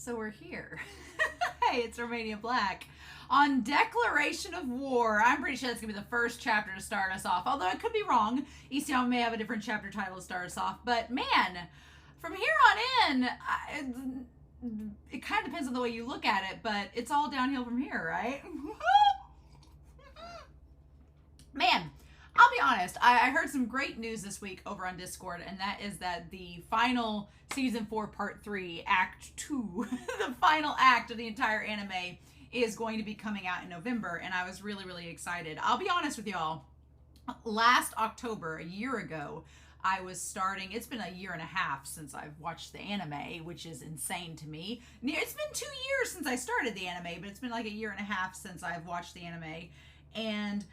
So we're here. Hey, it's Romania Black on Declaration of War. I'm pretty sure that's going to be the first chapter to start us off, although I could be wrong. ECM may have a different chapter title to start us off, but man, from here on in, it kind of depends on the way you look at it, but it's all downhill from here, right? Man, I'll be honest, I heard some great news this week over on Discord, and that is that the final Season 4 Part 3, Act 2, the final act of the entire anime, is going to be coming out in November, and I was really, really excited. I'll be honest with y'all, last October, a year ago, I was starting, it's been a year and a half since I've watched the anime, which is insane to me. It's been 2 years since I started the anime, but it's been like a year and a half since I've watched the anime, and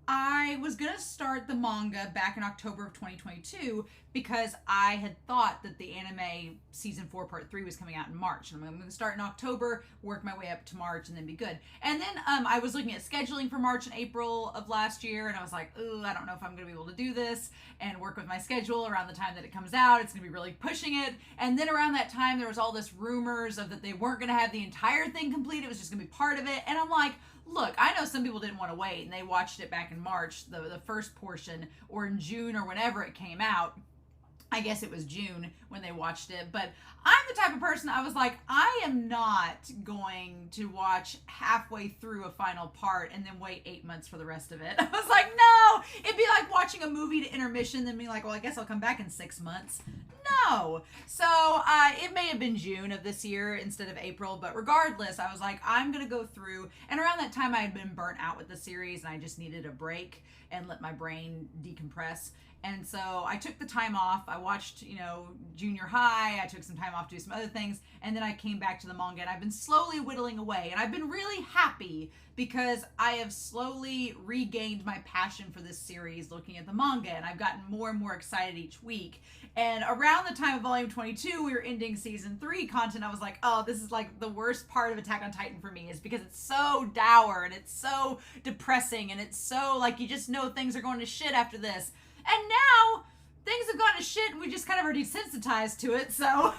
I was going to start the manga back in October of 2022 because I had thought that the anime Season 4 Part 3 was coming out in March. And I'm going to start in October, work my way up to March, and then be good. And then I was looking at scheduling for March and April of last year, and I was like, ooh, I don't know if I'm going to be able to do this and work with my schedule around the time that it comes out. It's going to be really pushing it. And then around that time, there was all this rumors of that they weren't going to have the entire thing complete. It was just going to be part of it. And I'm like, look, I know some people didn't want to wait, and they watched it back in March, the first portion, or in June, or whenever it came out. I guess it was June when they watched it, but I'm the type of person, I was like, I am not going to watch halfway through a final part and then wait 8 months for the rest of it. I was like, no! It'd be like watching a movie to intermission, then being like, well, I guess I'll come back in 6 months. No. So it may have been June of this year instead of April, but regardless, I was like, I'm going to go through. And around that time, I had been burnt out with the series, and I just needed a break and let my brain decompress. And so I took the time off. I watched, junior high. I took some time off to do some other things. And then I came back to the manga, and I've been slowly whittling away. And I've been really happy because I have slowly regained my passion for this series looking at the manga. And I've gotten more and more excited each week. And around the time of Volume 22, we were ending Season 3 content. I was like, oh, this is like the worst part of Attack on Titan for me, is because it's so dour and it's so depressing and it's so like you just know things are going to shit after this. And now things have gone to shit and we just kind of are desensitized to it. So why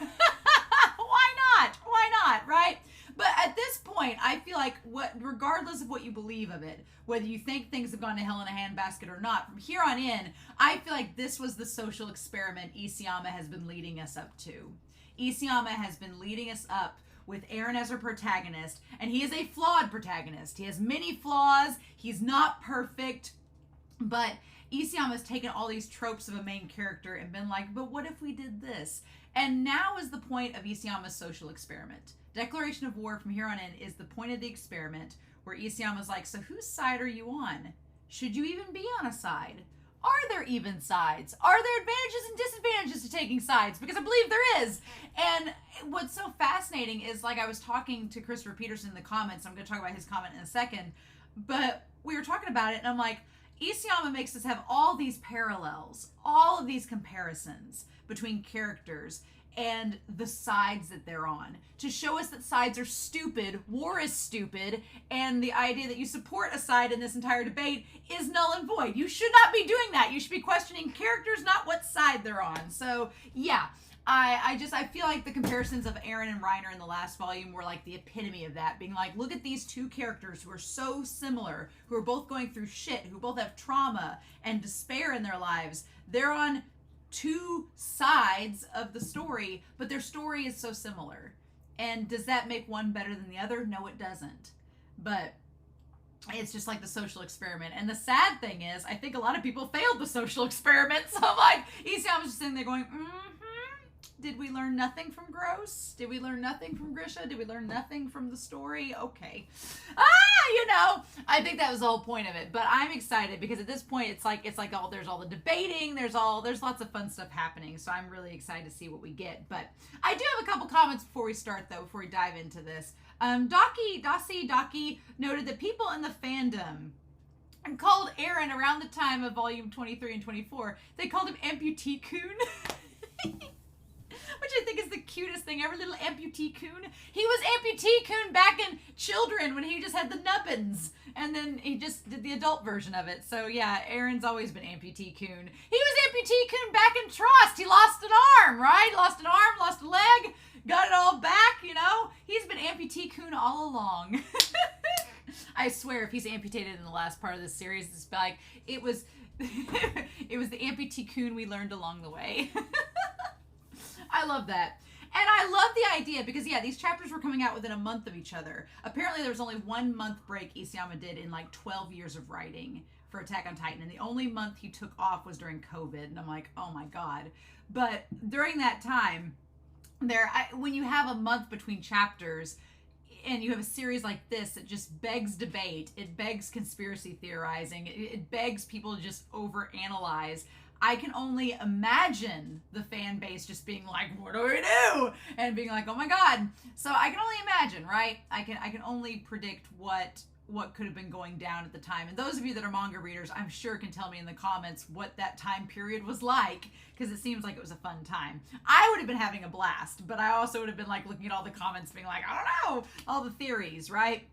not? Why not? Right? But at this point, I feel like regardless of what you believe of it, whether you think things have gone to hell in a handbasket or not, from here on in, I feel like this was the social experiment Isayama has been leading us up to. Isayama has been leading us up with Eren as her protagonist, and he is a flawed protagonist. He has many flaws. He's not perfect, but Isayama's taken all these tropes of a main character and been like, but what if we did this? And now is the point of Isayama's social experiment. Declaration of War from here on in is the point of the experiment where Isayama's like, so whose side are you on? Should you even be on a side? Are there even sides? Are there advantages and disadvantages to taking sides? Because I believe there is. And what's so fascinating is, like, I was talking to Christopher Peterson in the comments. I'm going to talk about his comment in a second. But we were talking about it, and I'm like, Isayama makes us have all these parallels, all of these comparisons between characters and the sides that they're on, to show us that sides are stupid, war is stupid, and the idea that you support a side in this entire debate is null and void. You should not be doing that. You should be questioning characters, not what side they're on. So, yeah. I feel like the comparisons of Eren and Reiner in the last volume were like the epitome of that, being like, look at these two characters who are so similar, who are both going through shit, who both have trauma and despair in their lives. They're on two sides of the story, but their story is so similar. And does that make one better than the other? No, it doesn't. But it's just like the social experiment. And the sad thing is, I think a lot of people failed the social experiment. So I'm like, Isayama's just sitting there going, did we learn nothing from Gross? Did we learn nothing from Grisha? Did we learn nothing from the story? Okay. I think that was the whole point of it. But I'm excited because at this point it's like there's all the debating, there's lots of fun stuff happening. So I'm really excited to see what we get. But I do have a couple comments before we start, though, before we dive into this. Daki noted that people in the fandom called Eren around the time of volume 23 and 24, they called him Amputee Coon. Which I think is the cutest thing ever, little Amputee Coon. He was Amputee Coon back in Children when he just had the nubbins. And then he just did the adult version of it. So yeah, Eren's always been Amputee Coon. He was Amputee Coon back in Trust. He lost an arm, right? Lost an arm, lost a leg, got it all back, He amputee-kun all along. I swear, if he's amputated in the last part of this series, it's like, it was it was the amputee-kun we learned along the way. I love that. And I love the idea because, yeah, these chapters were coming out within a month of each other. Apparently, there was only 1 month break Isayama did in like 12 years of writing for Attack on Titan. And the only month he took off was during COVID. And I'm like, oh my God. But during that time, when you have a month between chapters and you have a series like this, it just begs debate. It begs conspiracy theorizing. It begs people to just overanalyze. I can only imagine the fan base just being like, what do we do? And being like, oh my God. So I can only imagine, right? I can only predict what could have been going down at the time. And those of you that are manga readers, I'm sure can tell me in the comments what that time period was like, because it seems like it was a fun time. I would have been having a blast, but I also would have been like looking at all the comments being like, I don't know, all the theories, right?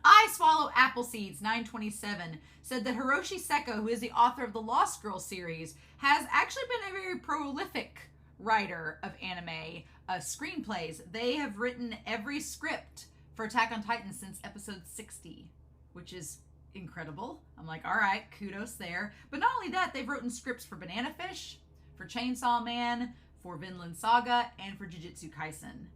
I Swallow Appleseeds 927 said that Hiroshi Seko, who is the author of the Lost Girl series, has actually been a very prolific writer of anime screenplays. They have written every script for Attack on Titan since episode 60, which is incredible. I'm like, all right, kudos there. But not only that, they've written scripts for Banana Fish, for Chainsaw Man, for Vinland Saga, and for Jujutsu Kaisen.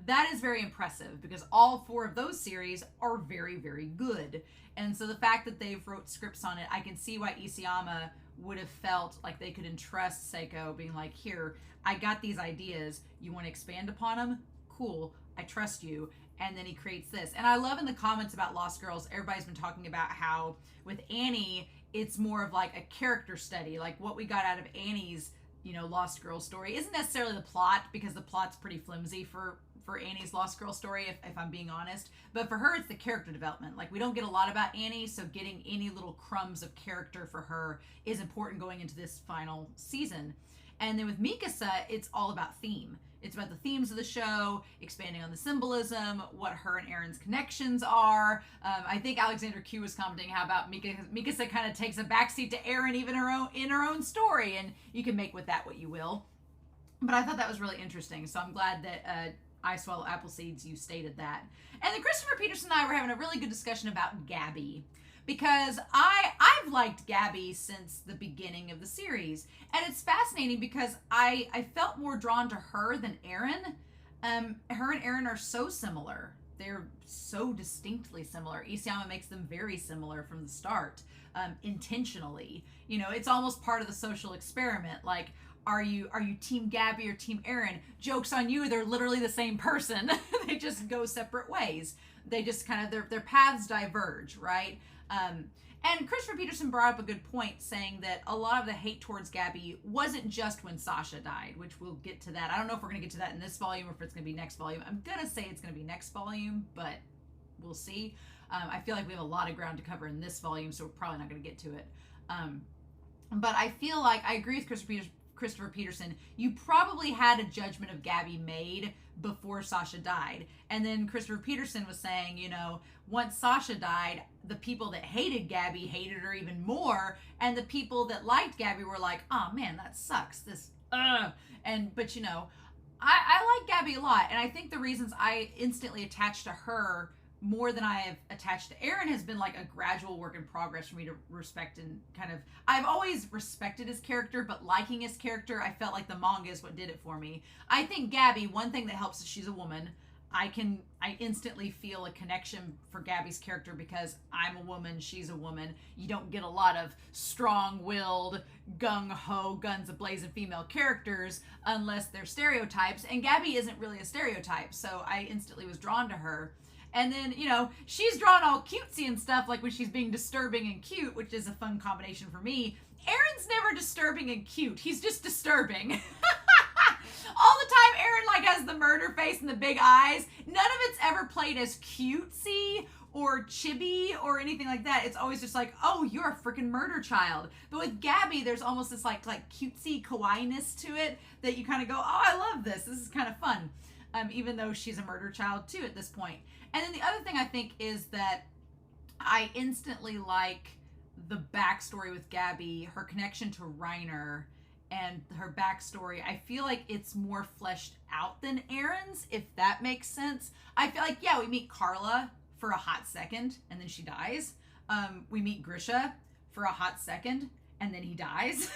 That is very impressive because all 4 of those series are very, very good. And so the fact that they've wrote scripts on it, I can see why Isayama would have felt like they could entrust Seiko, being like, here, I got these ideas. You want to expand upon them? Cool. I trust you. And then he creates this. And I love in the comments about Lost Girls, everybody's been talking about how with Annie, it's more of like a character study. Like what we got out of Annie's, Lost Girl story isn't necessarily the plot, because the plot's pretty flimsy for Annie's Lost Girl story, if I'm being honest. But for her, it's the character development. Like, we don't get a lot about Annie, so getting any little crumbs of character for her is important going into this final season. And then with Mikasa, it's all about theme. It's about the themes of the show, expanding on the symbolism, what her and Eren's connections are. I think Alexander Q was commenting how about Mikasa kind of takes a backseat to Eren even in her own story, and you can make with that what you will. But I thought that was really interesting, so I'm glad that I Swallow Appleseeds, you stated that. And then Christopher Peterson and I were having a really good discussion about Gabi, because I've liked Gabi since the beginning of the series. And it's fascinating because I felt more drawn to her than Eren. Her and Eren are so similar. They're so distinctly similar. Isayama makes them very similar from the start, intentionally. It's almost part of the social experiment. Like, are you Team Gabi or Team Eren? Joke's on you, they're literally the same person. They just go separate ways. They just kind of, their paths diverge, right? And Christopher Peterson brought up a good point, saying that a lot of the hate towards Gabi wasn't just when Sasha died, which we'll get to that. I don't know if we're going to get to that in this volume or if it's going to be next volume. I'm going to say it's going to be next volume, but we'll see. I feel like we have a lot of ground to cover in this volume, so we're probably not going to get to it. But I feel like I agree with Christopher Peterson. You probably had a judgment of Gabi made before Sasha died. And then Christopher Peterson was saying, once Sasha died, the people that hated Gabi hated her even more. And the people that liked Gabi were like, oh man, that sucks. But I like Gabi a lot. And I think the reasons I instantly attached to her more than I have attached to Eren has been like a gradual work in progress for me to respect and kind of, I've always respected his character, but liking his character, I felt like the manga is what did it for me. I think Gabi, one thing that helps is she's a woman. I instantly feel a connection for Gabi's character because I'm a woman, she's a woman. You don't get a lot of strong-willed, gung-ho, guns a-blazing female characters unless they're stereotypes, and Gabi isn't really a stereotype, so I instantly was drawn to her. And then, she's drawn all cutesy and stuff, like when she's being disturbing and cute, which is a fun combination for me. Eren's never disturbing and cute. He's just disturbing. All the time, Eren, has the murder face and the big eyes. None of it's ever played as cutesy or chibi or anything like that. It's always just like, oh, you're a freaking murder child. But with Gabi, there's almost this, like cutesy kawaii-ness to it that you kind of go, oh, I love this. This is kind of fun. Even though she's a murder child, too, at this point. And then the other thing I think is that I instantly like the backstory with Gabi, her connection to Reiner, and her backstory, I feel like it's more fleshed out than Eren's, if that makes sense. I feel like, yeah, we meet Carla for a hot second and then she dies. We meet Grisha for a hot second and then he dies.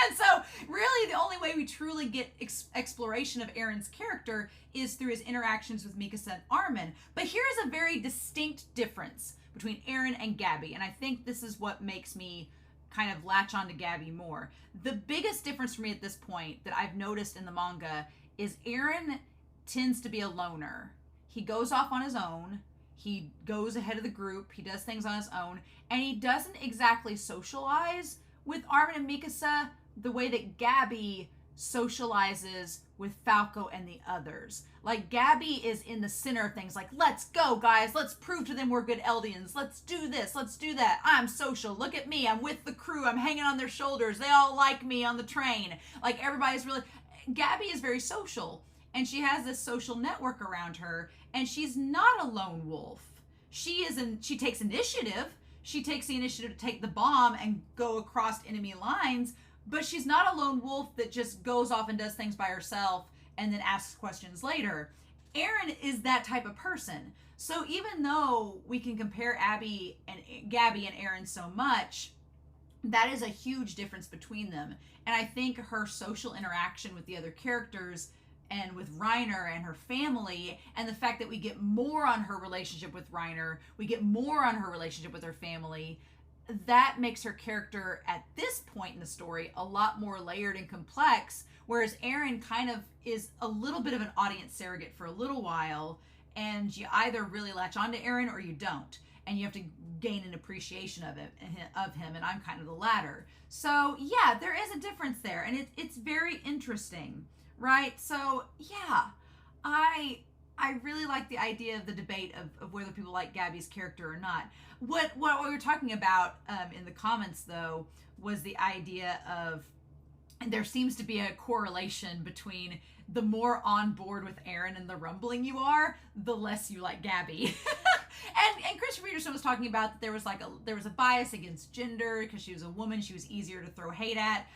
And so really the only way we truly get exploration of Eren's character is through his interactions with Mikasa and Armin. But here's a very distinct difference between Eren and Gabi, and I think this is what makes me kind of latch on to Gabi more. The biggest difference for me at this point that I've noticed in the manga is Eren tends to be a loner. He goes off on his own. He goes ahead of the group. He does things on his own. And he doesn't exactly socialize with Armin and Mikasa the way that Gabi socializes with Falco and the others. Like, Gabi is in the center of things, like, let's go, guys, let's prove to them we're good Eldians, let's do this, let's do that, I'm social, look at me, I'm with the crew, I'm hanging on their shoulders, they all like me on the train. Like, everybody's really... Gabi is very social, and she has this social network around her, and she's not a lone wolf. She takes initiative. She takes the initiative to take the bomb and go across enemy lines, but she's not a lone wolf that just goes off and does things by herself and then asks questions later. Eren is that type of person. So even though we can compare Gabi and Eren so much, that is a huge difference between them. And I think her social interaction with the other characters and with Reiner and her family, and the fact that we get more on her relationship with Reiner, we get more on her relationship with her family, that makes her character at this point in the story a lot more layered and complex, whereas Eren kind of is a little bit of an audience surrogate for a little while, and you either really latch onto Eren or you don't, and you have to gain an appreciation of him, and I'm kind of the latter. So yeah, there is a difference there, and it's very interesting, right? So yeah, I really like the idea of the debate of whether people like Gabi's character or not. What we were talking about in the comments, though, was the idea of there seems to be a correlation between the more on board with Eren and the rumbling you are, the less you like Gabi. and Christopher Peterson was talking about that there was a bias against gender because she was a woman, she was easier to throw hate at.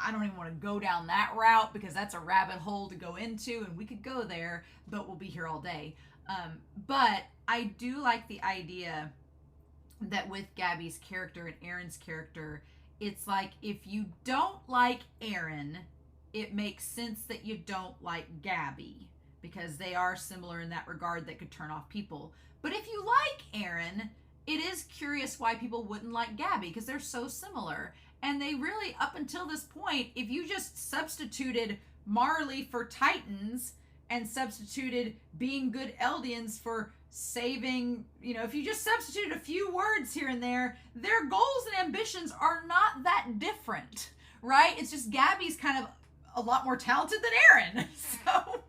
I don't even want to go down that route because that's a rabbit hole to go into, and we could go there, but we'll be here all day. But I do like the idea that with Gabi's character and Eren's character, it's like if you don't like Eren, it makes sense that you don't like Gabi because they are similar in that regard that could turn off people. But if you like Eren, it is curious why people wouldn't like Gabi because they're so similar. And they really, up until this point, if you just substituted Marley for Titans and substituted being good Eldians for saving, if you just substituted a few words here and there, their goals and ambitions are not that different, right? It's just Gabi's kind of a lot more talented than Eren. So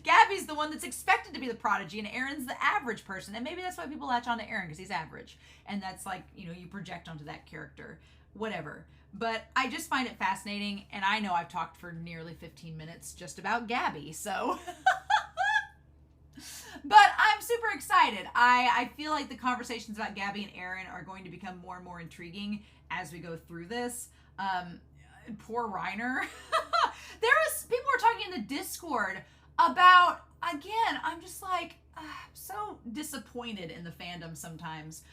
Gabi's the one that's expected to be the prodigy, and Eren's the average person. And maybe that's why people latch on to Eren, because he's average. And that's like, you project onto that character. Whatever. But I just find it fascinating, and I know I've talked for nearly 15 minutes just about Gabi, so... But I'm super excited. I feel like the conversations about Gabi and Eren are going to become more and more intriguing as we go through this. Poor Reiner. People were talking in the Discord about, again, I'm just like, so disappointed in the fandom sometimes.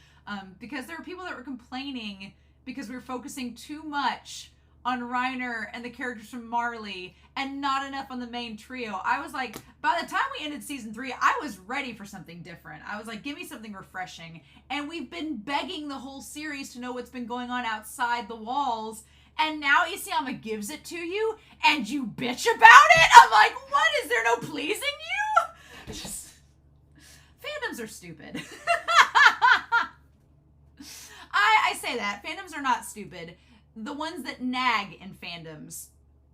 Because there were people that were complaining because we were focusing too much on Reiner and the characters from Marley and not enough on the main trio. I was like, by the time we ended season 3, I was ready for something different. I was like, give me something refreshing. And we've been begging the whole series to know what's been going on outside the walls. And now Isayama gives it to you and you bitch about it? I'm like, what? Is there no pleasing you? Fandoms are stupid. I say that. Fandoms are not stupid. The ones that nag in fandoms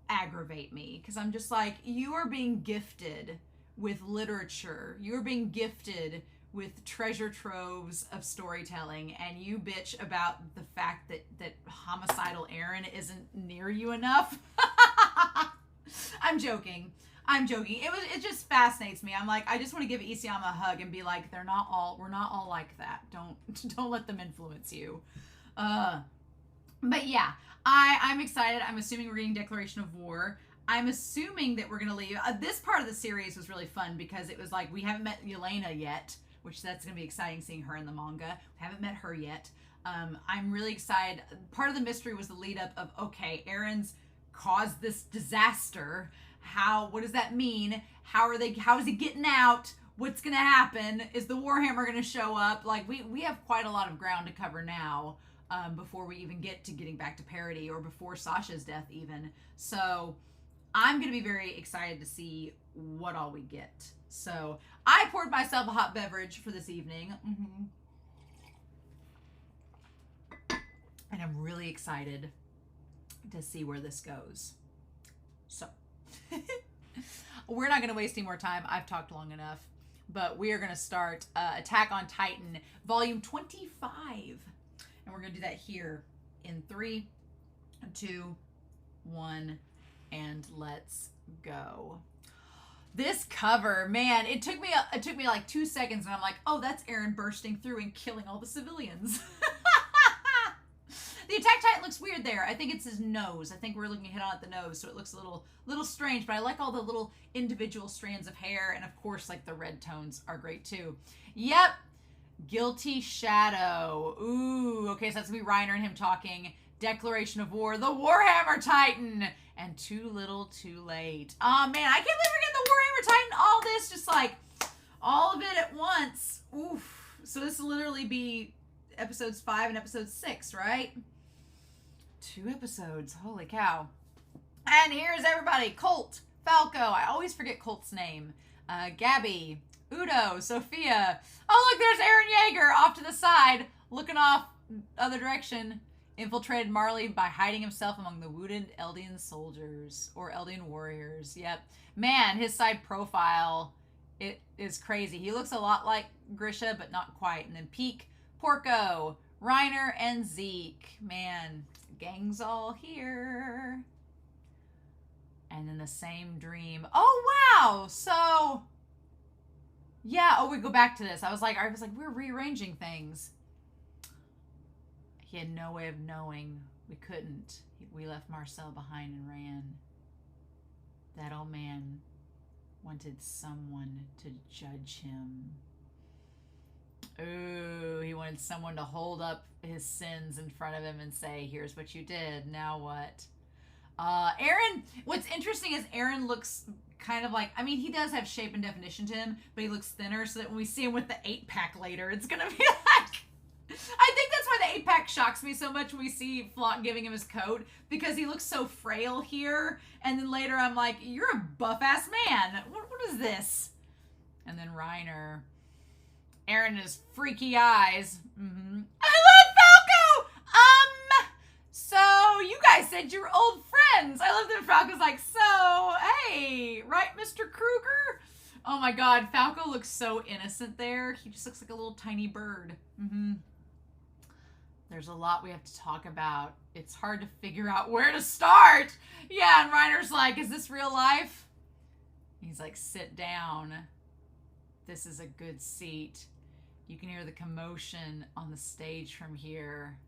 aggravate me because I'm just like, you are being gifted with literature. You're being gifted with treasure troves of storytelling, and you bitch about the fact that homicidal Eren isn't near you enough. I'm joking. It just fascinates me. I'm like, I just want to give Isayama a hug and be like, we're not all like that. Don't let them influence you. But But yeah, I'm excited. I'm assuming we're getting Declaration of War. I'm assuming that we're going to leave. This part of the series was really fun because it was like, we haven't met Yelena yet, which that's going to be exciting seeing her in the manga. We haven't met her yet. I'm really excited. Part of the mystery was the lead up of, okay, Eren's caused this disaster. What does that mean? How is he getting out? What's going to happen? Is the Warhammer going to show up? Like, we have quite a lot of ground to cover now. Before we even get to getting back to parody, or before Sasha's death even. So I'm going to be very excited to see what all we get. So I poured myself a hot beverage for this evening. And I'm really excited to see where this goes. So we're not going to waste any more time. I've talked long enough. But we are going to start Attack on Titan, Volume 25. And we're going to do that here in 3, 2, 1, and let's go. This cover, man, it took me like 2 seconds, and I'm like, oh, that's Eren bursting through and killing all the civilians. The Attack Titan looks weird there. I think it's his nose. I think we're looking head on at the nose, so it looks a little strange, but I like all the little individual strands of hair, and of course, like, the red tones are great too. Yep. Guilty Shadow. Ooh, okay, so that's gonna be Reiner and him talking. Declaration of War, the Warhammer Titan, and Too Little Too Late. Oh man, I can't believe we're getting the Warhammer Titan, all this, just like, all of it at once. Oof. So this will literally be episodes 5 and episode 6, right? 2 episodes, holy cow. And here's everybody. Colt, Falco, I always forget Colt's name. Gabi, Udo, Sophia. Oh, look, there's Eren Yeager off to the side, looking off other direction. Infiltrated Marley by hiding himself among the wounded Eldian soldiers, or Eldian warriors. Yep. Man, his side profile, it is crazy. He looks a lot like Grisha, but not quite. And then Peek, Porco, Reiner, and Zeke. Man, gang's all here. And then the same dream. Oh, wow. So... yeah, oh, we go back to this. I was like, we're rearranging things. He had no way of knowing. We couldn't. We left Marcel behind and ran. That old man wanted someone to judge him. Ooh, he wanted someone to hold up his sins in front of him and say, here's what you did, now what? Eren, what's interesting is Eren looks kind of like, I mean, he does have shape and definition to him, but he looks thinner, so that when we see him with the 8-pack later, it's gonna be like, I think that's why the 8-pack shocks me so much when we see Flock giving him his coat, because he looks so frail here, and then later I'm like, you're a buff-ass man. What is this? And then Reiner. Eren and his freaky eyes. I love Falco! So you guys said you were old friends. I love that Falco's like, so, hey, right, Mr. Kruger? Oh my god, Falco looks so innocent there. He just looks like a little tiny bird. There's a lot we have to talk about. It's hard to figure out where to start. Yeah, and Reiner's like, is this real life? He's like, sit down. This is a good seat. You can hear the commotion on the stage from here.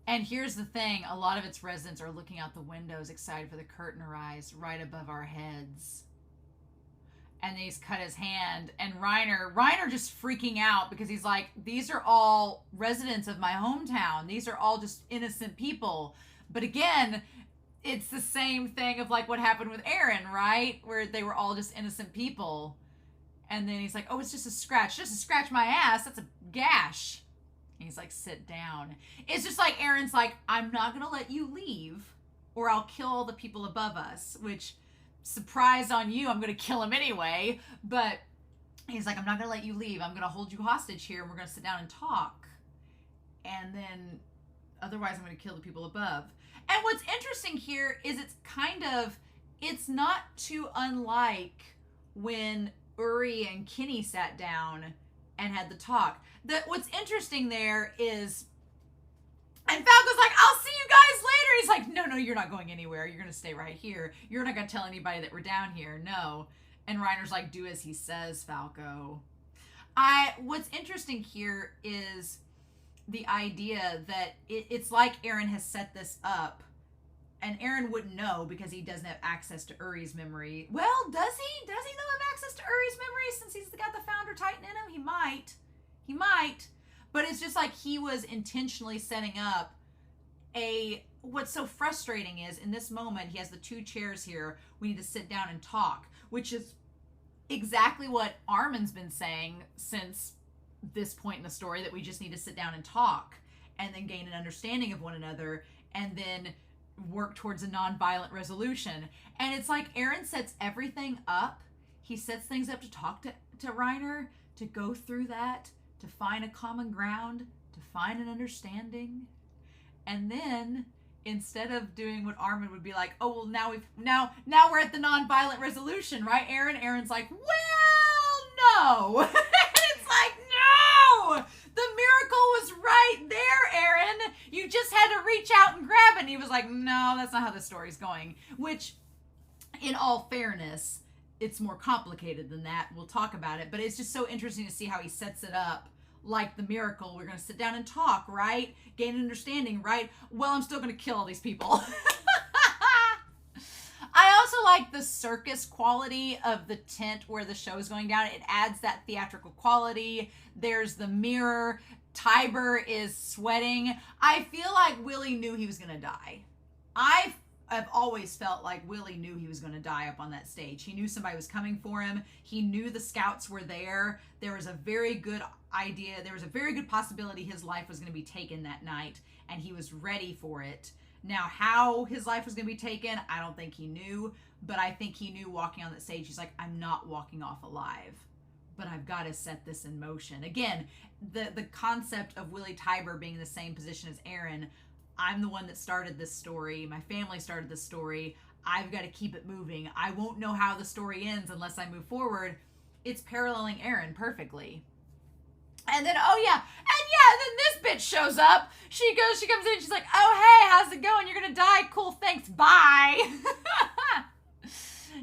And here's the thing, a lot of its residents are looking out the windows, excited for the curtain to rise right above our heads. And then he's cut his hand, and Reiner just freaking out because he's like, these are all residents of my hometown. These are all just innocent people. But again, it's the same thing of like what happened with Eren, right? Where they were all just innocent people. And then he's like, oh, it's just a scratch. Just a scratch my ass. That's a gash. And he's like, sit down. It's just like Eren's like, I'm not going to let you leave or I'll kill all the people above us, which, surprise on you, I'm going to kill him anyway. But he's like, I'm not going to let you leave. I'm going to hold you hostage here and we're going to sit down and talk. And then otherwise I'm going to kill the people above. And what's interesting here is it's not too unlike when Uri and Kinney sat down and had the talk. What's interesting there is, and Falco's like, I'll see you guys later. He's like, no, you're not going anywhere. You're going to stay right here. You're not going to tell anybody that we're down here. No. And Reiner's like, do as he says, Falco. What's interesting here is the idea that it's like Eren has set this up, and Eren wouldn't know because he doesn't have access to Uri's memory. Well, does he? Does he though have access to Uri's memory since he's got the Founder Titan in him? He might. He might. But it's just like he was intentionally setting up what's so frustrating is in this moment, he has the 2 chairs here. We need to sit down and talk, which is exactly what Armin's been saying since this point in the story, that we just need to sit down and talk and then gain an understanding of one another and then work towards a non-violent resolution. And it's like Eren sets everything up. He sets things up to talk to Reiner, to go through that, to find a common ground, to find an understanding. And then instead of doing what Armin would be like, oh, well, now we're at the non-violent resolution, right, Eren? Eren's like, well, no. It's like, no! The miracle was right there, Eren. You just had to reach out and grab it. And he was like, no, that's not how the story's going. Which, in all fairness, it's more complicated than that. We'll talk about it. But it's just so interesting to see how he sets it up. Like the miracle, we're going to sit down and talk, right? Gain an understanding, right? Well, I'm still going to kill all these people. I also like the circus quality of the tent where the show is going down. It adds that theatrical quality. There's the mirror. Tybur is sweating. I feel like Willy knew he was going to die. I've always felt like Willy knew he was going to die up on that stage. He knew somebody was coming for him. He knew the scouts were there. There was a very good idea. There was a very good possibility his life was going to be taken that night, and he was ready for it. Now, how his life was going to be taken, I don't think he knew, but I think he knew walking on that stage. He's like, I'm not walking off alive, but I've got to set this in motion. Again, the concept of Willy Tybur being in the same position as Eren. I'm the one that started this story. My family started this story. I've got to keep it moving. I won't know how the story ends unless I move forward. It's paralleling Eren perfectly. And then, then this bitch shows up. She comes in, she's like, oh, hey, how's it going? You're going to die. Cool, thanks, bye.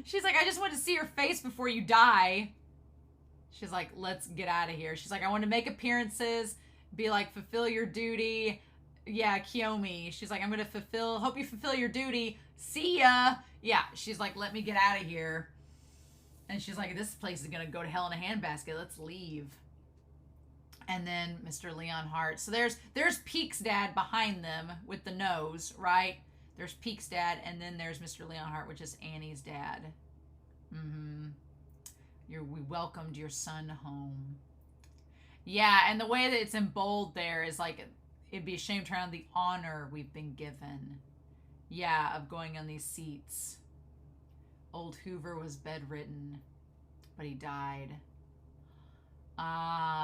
She's like, I just want to see your face before you die. She's like, let's get out of here. She's like, I want to make appearances, be like, fulfill your duty. Yeah, Kiyomi. She's like, I'm going to hope you fulfill your duty. See ya. Yeah, she's like, let me get out of here. And she's like, this place is going to go to hell in a handbasket. Let's leave. And then Mr. Leon Hart. So there's Peek's dad behind them with the nose, right? There's Peek's dad, and then there's Mr. Leon Hart, which is Annie's dad. We welcomed your son home. Yeah, and the way that it's in bold there is like, it'd be a shame to turn on the honor we've been given. Yeah, of going on these seats. Old Hoover was bedridden, but he died.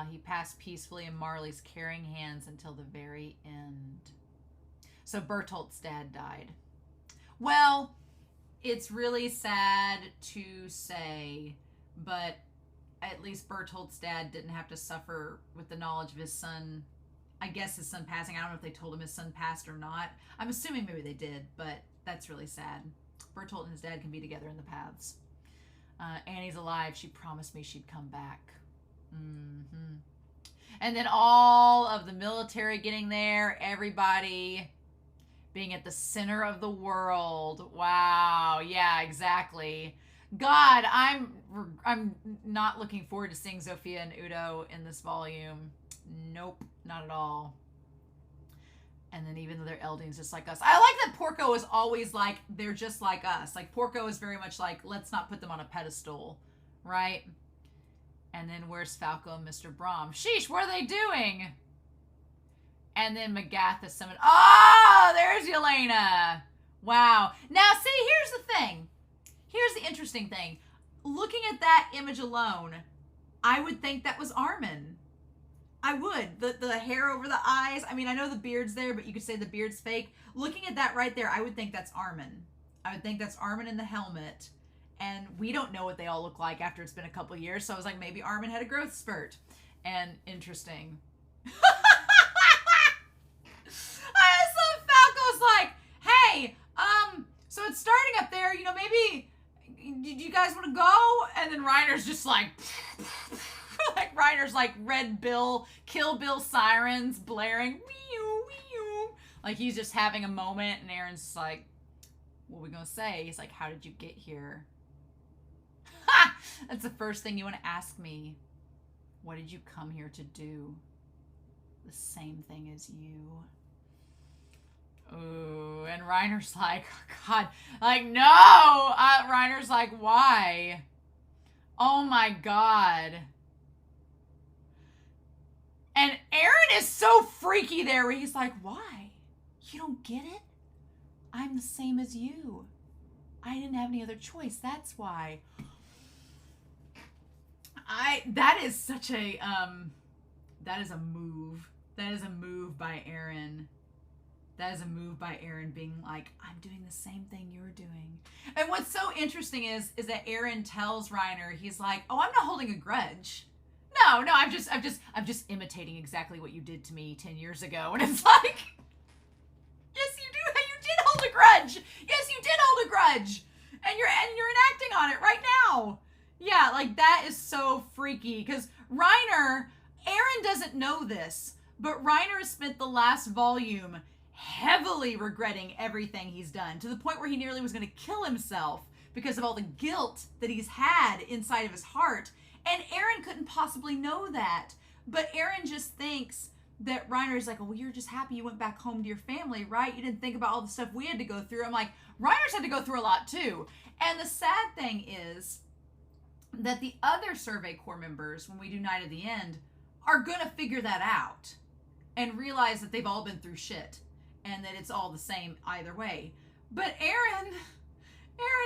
He passed peacefully in Marley's caring hands until the very end. So Bertolt's dad died. Well, it's really sad to say, but at least Bertolt's dad didn't have to suffer with the knowledge of his son. I guess his son passing. I don't know if they told him his son passed or not. I'm assuming maybe they did, but that's really sad. Bertolt and his dad can be together in the paths. Annie's alive. She promised me she'd come back. And then all of the military getting there, everybody being at the center of the world. Wow. Yeah, exactly. God, I'm not looking forward to seeing Zofia and Udo in this volume. Nope, not at all. And then even though they're Eldings just like us. I like that Porco is always like, they're just like us. Like, Porco is very much like, let's not put them on a pedestal, right? And then where's Falco and Mr. Brahm? Sheesh, what are they doing? And then Magath is summoned. Oh, there's Yelena. Wow. Now, see, here's the thing. Here's the interesting thing. Looking at that image alone, I would think that was Armin. I would. The hair over the eyes. I mean, I know the beard's there, but you could say the beard's fake. Looking at that right there, I would think that's Armin. I would think that's Armin in the helmet. And we don't know what they all look like after it's been a couple years. So I was like, maybe Armin had a growth spurt. And interesting. I just love Falco's like, hey, so it's starting up there. You know, maybe, do you guys want to go? And then Reiner's just like, Like Reiner's like Red Bill, Kill Bill sirens blaring. Wee-oo, wee-oo. Like he's just having a moment, and Eren's just like, what are we gonna say? He's like, how did you get here? Ha! That's the first thing you want to ask me. What did you come here to do? The same thing as you. Ooh, and Reiner's like, oh God, like, no! Reiner's like, why? Oh my God. And Eren is so freaky there where he's like, why? You don't get it? I'm the same as you. I didn't have any other choice. That's why. That is such a, that is a move. That is a move by Eren. That is a move by Eren being like, I'm doing the same thing you're doing. And what's so interesting is that Eren tells Reiner, he's like, oh, I'm not holding a grudge. No, I'm just imitating exactly what you did to me 10 years ago. And it's like, yes, you do. You did hold a grudge. Yes, you did hold a grudge. And you're enacting on it right now. Yeah, like that is so freaky because Eren doesn't know this, but Reiner has spent the last volume heavily regretting everything he's done to the point where he nearly was going to kill himself because of all the guilt that he's had inside of his heart. And Eren couldn't possibly know that. But Eren just thinks that Reiner is like, oh, well, you're just happy you went back home to your family, right? You didn't think about all the stuff we had to go through. I'm like, Reiner's had to go through a lot too. And the sad thing is that the other Survey Corps members, when we do Night of the End, are going to figure that out and realize that they've all been through shit and that it's all the same either way. But Eren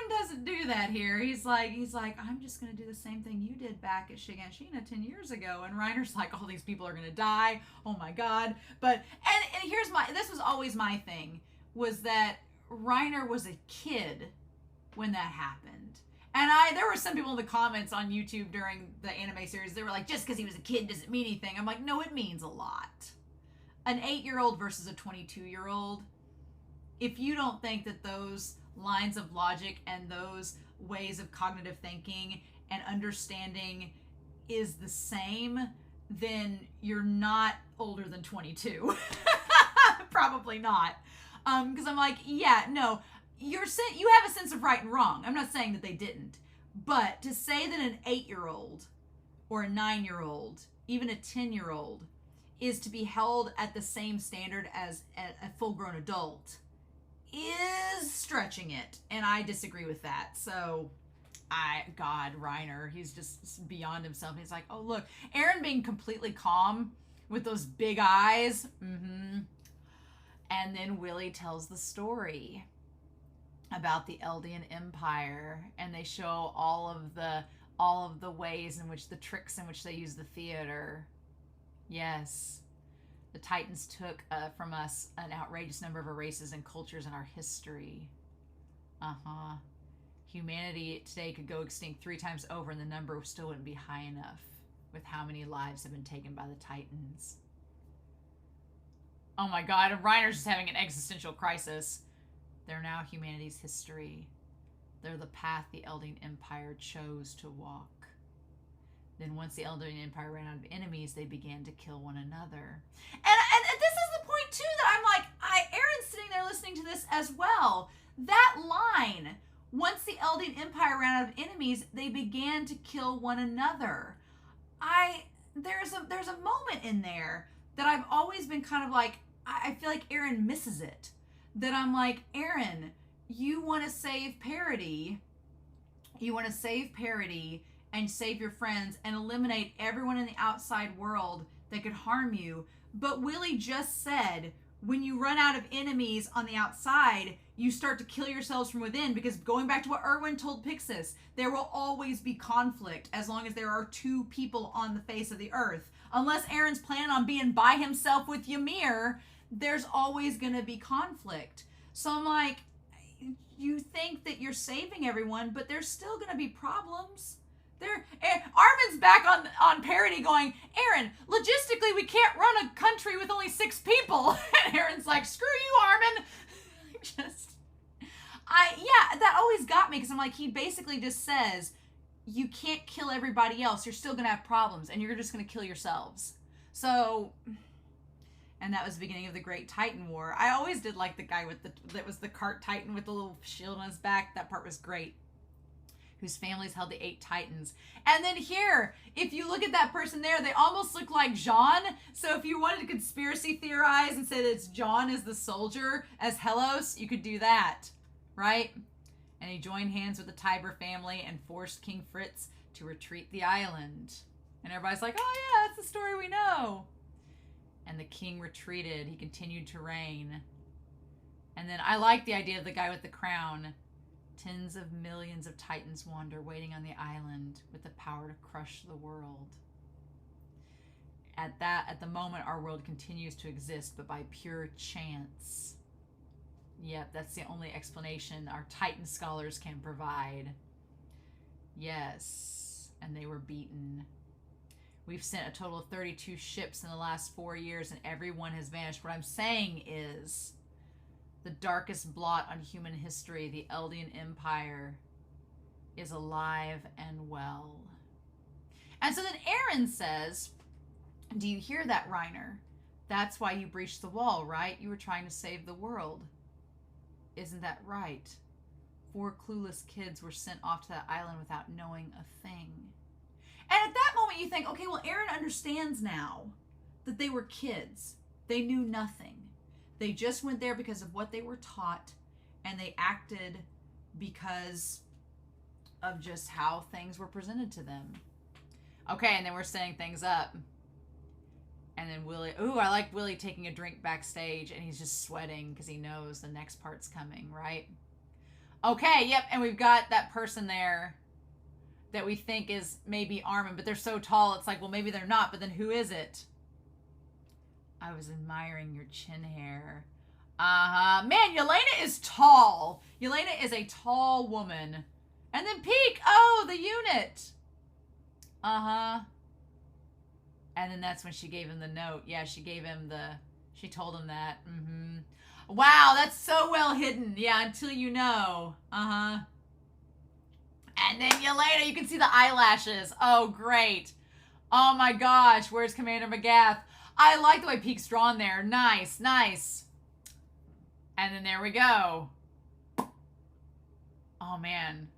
doesn't do that here. He's like, I'm just going to do the same thing you did back at Shiganshina 10 years ago. And Reiner's like, all these people are going to die. Oh my God. But, and here's this was always my thing, was that Reiner was a kid when that happened. And there were some people in the comments on YouTube during the anime series, they were like, just because he was a kid doesn't mean anything. I'm like, no, it means a lot. An 8-year-old versus a 22-year-old, if you don't think that those lines of logic and those ways of cognitive thinking and understanding is the same, then you're not older than 22. Probably not. Because I'm like, yeah, no, you have a sense of right and wrong. I'm not saying that they didn't. But to say that an 8-year-old or a 9-year-old, even a 10-year-old, is to be held at the same standard as a full-grown adult is stretching it. And I disagree with that. So, God, Reiner, he's just beyond himself. He's like, oh, look, Eren being completely calm with those big eyes. Mm-hmm. And then Willy tells the story about the Eldian Empire, and they show all of the ways in which the tricks in which they use the theater. Yes, the Titans took from us an outrageous number of races and cultures in our history. Humanity today could go extinct 3 times over, and the number still wouldn't be high enough with how many lives have been taken by the Titans. Oh my God, Reiner's just having an existential crisis. They're now humanity's history. They're the path the Eldian Empire chose to walk. Then once the Eldian Empire ran out of enemies, they began to kill one another. And this is the point, too, that I'm like, Eren's sitting there listening to this as well. That line, once the Eldian Empire ran out of enemies, they began to kill one another. There's a moment in there that I've always been kind of like, I feel like Eren misses it. That I'm like, Eren, you want to save parody. You want to save parody and save your friends and eliminate everyone in the outside world that could harm you. But Willy just said, when you run out of enemies on the outside, you start to kill yourselves from within, because going back to what Erwin told Pixis, there will always be conflict as long as there are 2 people on the face of the earth. Unless Eren's planning on being by himself with Ymir, there's always going to be conflict. So I'm like, you think that you're saving everyone, but there's still going to be problems. Armin's back on parody going, Eren, logistically we can't run a country with only 6 people. And Eren's like, screw you, Armin. Yeah, that always got me, because I'm like, he basically just says, you can't kill everybody else. You're still going to have problems, and you're just going to kill yourselves. So, and that was the beginning of the Great Titan War. I always did like the guy that was the cart titan with the little shield on his back. That part was great. Whose families held the 8 titans. And then here, if you look at that person there, they almost look like Jean. So if you wanted to conspiracy theorize and say that it's Jean as the soldier, as Helos, you could do that, right? And he joined hands with the Tybur family and forced King Fritz to retreat the island. And everybody's like, oh yeah, that's the story we know. And the king retreated. He continued to reign. And then I like the idea of the guy with the crown. Tens of millions of titans wander, waiting on the island with the power to crush the world. At the moment, our world continues to exist, but by pure chance. Yep, that's the only explanation our Titan scholars can provide. Yes, and they were beaten. We've sent a total of 32 ships in the last 4 years, and every one has vanished. What I'm saying is, the darkest blot on human history, the Eldian Empire, is alive and well. And so then Eren says, do you hear that, Reiner? That's why you breached the wall, right? You were trying to save the world. Isn't that right? 4 clueless kids were sent off to that island without knowing a thing. And at that moment you think, okay, well, Eren understands now that they were kids. They knew nothing. They just went there because of what they were taught, and they acted because of just how things were presented to them. Okay, and then we're setting things up. And then Willy, ooh, I like Willy taking a drink backstage, and he's just sweating because he knows the next part's coming, right? Okay, yep, and we've got that person there that we think is maybe Armin, but they're so tall, it's like, well, maybe they're not, but then who is it? I was admiring your chin hair. Uh-huh. Man, Yelena is tall. Yelena is a tall woman. And then Peek. Oh, the unit. Uh-huh. And then that's when she gave him the note. Yeah, she told him that. Mm-hmm. Wow, that's so well hidden. Yeah, until you know. Uh-huh. And then Yelena, you can see the eyelashes. Oh, great. Oh my gosh, where's Commander McGath? I like the way Peek's drawn there. Nice, nice. And then there we go. Oh, man.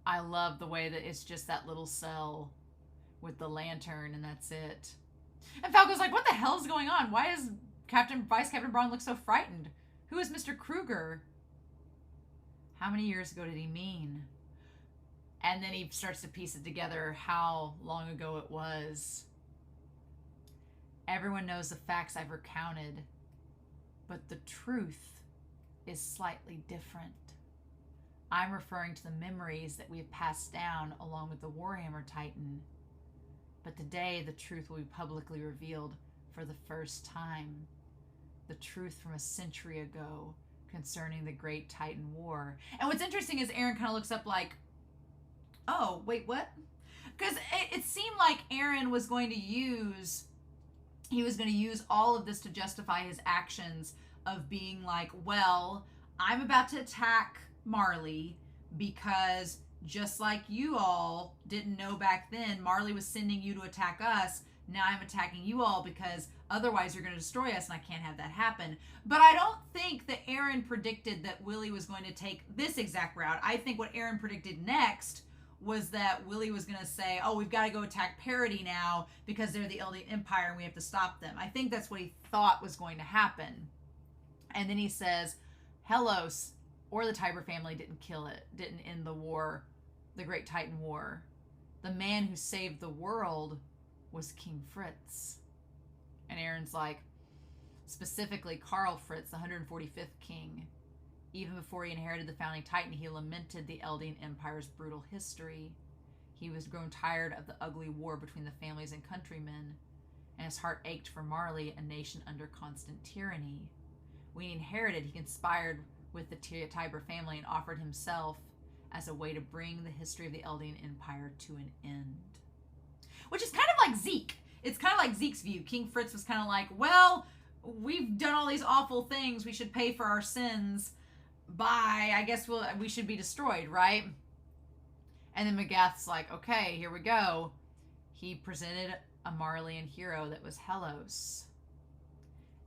I love the way that it's just that little cell with the lantern, and that's it. And Falco's like, what the hell is going on? Why is Vice Captain Braun look so frightened? Who is Mr. Kruger? How many years ago did he mean? And then he starts to piece it together how long ago it was. Everyone knows the facts I've recounted, but the truth is slightly different. I'm referring to the memories that we have passed down along with the Warhammer Titan. But today, the truth will be publicly revealed for the first time. The truth from a century ago concerning the Great Titan War. And what's interesting is Eren kind of looks up like, oh, wait, what? Because it seemed like Eren was going to use all of this to justify his actions of being like, well, I'm about to attack Marley because just like you all didn't know back then, Marley was sending you to attack us. Now I'm attacking you all because otherwise you're going to destroy us and I can't have that happen. But I don't think that Eren predicted that Willy was going to take this exact route. I think what Eren predicted next was that Willy was going to say, oh, we've got to go attack Parody now because they're the Eldian Empire and we have to stop them. I think that's what he thought was going to happen. And then he says, Helos or the Tybur family didn't end the war, the Great Titan War. The man who saved the world was King Fritz. And Eren's like, specifically Karl Fritz, the 145th king. Even before he inherited the founding Titan, he lamented the Eldian Empire's brutal history. He was grown tired of the ugly war between the families and countrymen, and his heart ached for Marley, a nation under constant tyranny. When he inherited, he conspired with the Tybur family and offered himself as a way to bring the history of the Eldian Empire to an end. Which is kind of like Zeke. It's kind of like Zeke's view. King Fritz was kind of like, well, we've done all these awful things. We should pay for our sins. Bye. I guess we should be destroyed, right? And then Magath's like, okay, here we go. He presented a Marleyan hero that was Helos.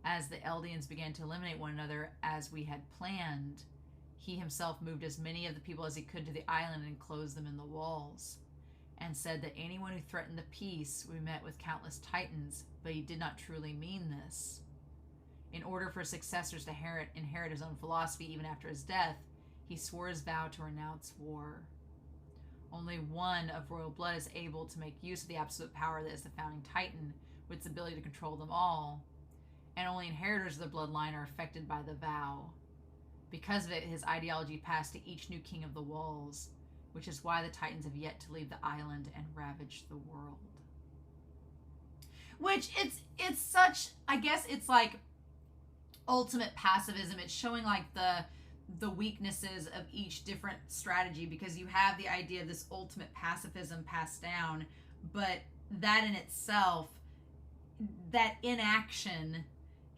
As the Eldians began to eliminate one another as we had planned, he himself moved as many of the people as he could to the island and enclosed them in the walls, and said that anyone who threatened the peace would be met with countless titans, but he did not truly mean this. In order for his successors to inherit his own philosophy even after his death, he swore his vow to renounce war. Only one of royal blood is able to make use of the absolute power that is the founding titan, with its ability to control them all, and only inheritors of the bloodline are affected by the vow. Because of it, his ideology passed to each new king of the walls, which is why the titans have yet to leave the island and ravage the world. Which, it's such, I guess it's like ultimate pacifism. It's showing like the weaknesses of each different strategy, because you have the idea of this ultimate pacifism passed down, but that in itself, that inaction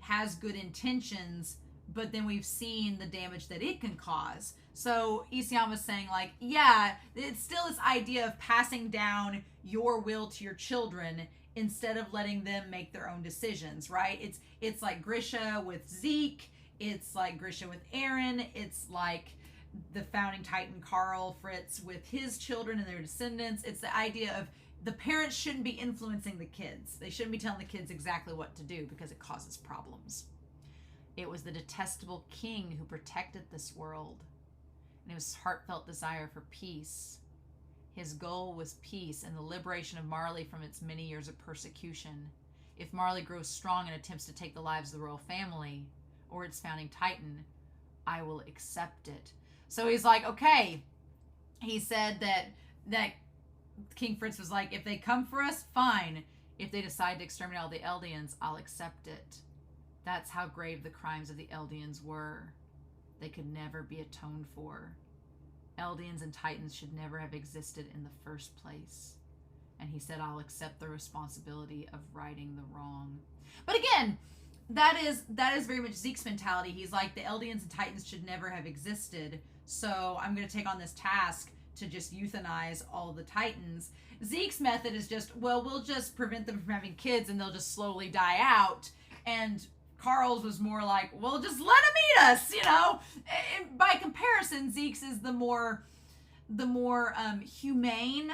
has good intentions, but then we've seen the damage that it can cause. So Isiam was saying, like, yeah, it's still this idea of passing down your will to your children instead of letting them make their own decisions, right? It's like Grisha with Zeke. It's like Grisha with Eren. It's like the founding titan Karl Fritz with his children and their descendants. It's the idea of the parents shouldn't be influencing the kids. They shouldn't be telling the kids exactly what to do because it causes problems. It was the detestable king who protected this world, and it was his heartfelt desire for peace. His goal was peace and the liberation of Marley from its many years of persecution. If Marley grows strong and attempts to take the lives of the royal family or its founding titan, I will accept it. So he's like, okay. He said that King Fritz was like, if they come for us, fine. If they decide to exterminate all the Eldians, I'll accept it. That's how grave the crimes of the Eldians were. They could never be atoned for. Eldians and Titans should never have existed in the first place. And he said, I'll accept the responsibility of righting the wrong. But again, that is very much Zeke's mentality. He's like, the Eldians and Titans should never have existed, so I'm going to take on this task to just euthanize all the Titans. Zeke's method is just, well, we'll just prevent them from having kids and they'll just slowly die out. And Karl's was more like, well, just let them eat us, you know? And by comparison, Zeke's is the more humane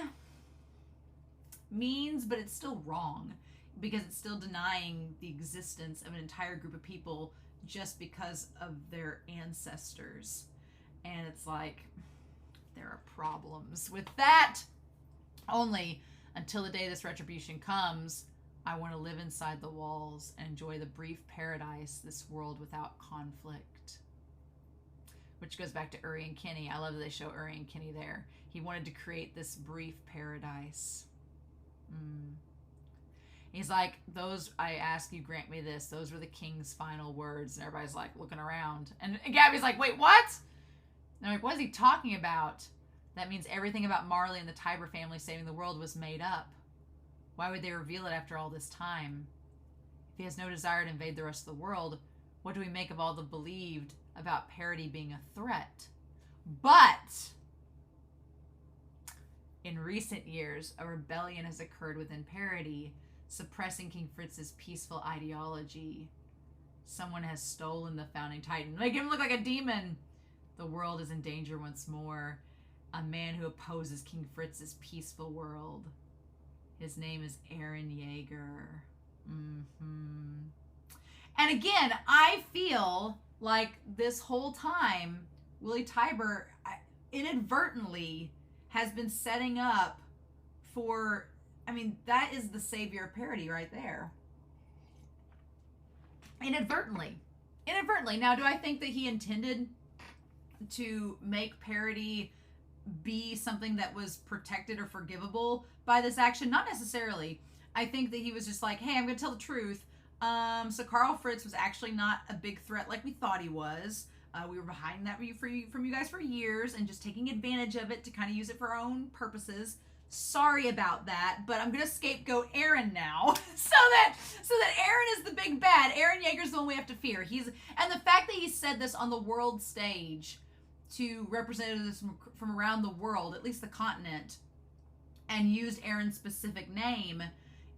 means, but it's still wrong because it's still denying the existence of an entire group of people just because of their ancestors. And it's like, there are problems with that. Only until the day this retribution comes, I want to live inside the walls and enjoy the brief paradise, this world without conflict. Which goes back to Uri and Kenny. I love that they show Uri and Kenny there. He wanted to create this brief paradise. He's like, I ask you, grant me this. Those were the king's final words. And everybody's like looking around. And Gabby's like, wait, what? And I'm like, what is he talking about? That means everything about Marley and the Tybur family saving the world was made up. Why would they reveal it after all this time? If he has no desire to invade the rest of the world, what do we make of all the believed about parity being a threat? But in recent years, a rebellion has occurred within parity, suppressing King Fritz's peaceful ideology. Someone has stolen the founding titan. Make him look like a demon. The world is in danger once more. A man who opposes King Fritz's peaceful world. His name is Eren Yeager. And again, I feel like this whole time, Willy Tybur inadvertently has been setting up for, I mean, that is the savior of parody right there. Inadvertently. Now, do I think that he intended to make parody be something that was protected or forgivable by this action? Not necessarily. I think that he was just like, hey, I'm going to tell the truth. So Karl Fritz was actually not a big threat like we thought he was. We were hiding that from you guys for years and just taking advantage of it to kind of use it for our own purposes. Sorry about that, but I'm going to scapegoat Eren now so that Eren is the big bad. Eren Yeager's the one we have to fear. And the fact that he said this on the world stage to representatives from around the world, at least the continent, and used Eren's specific name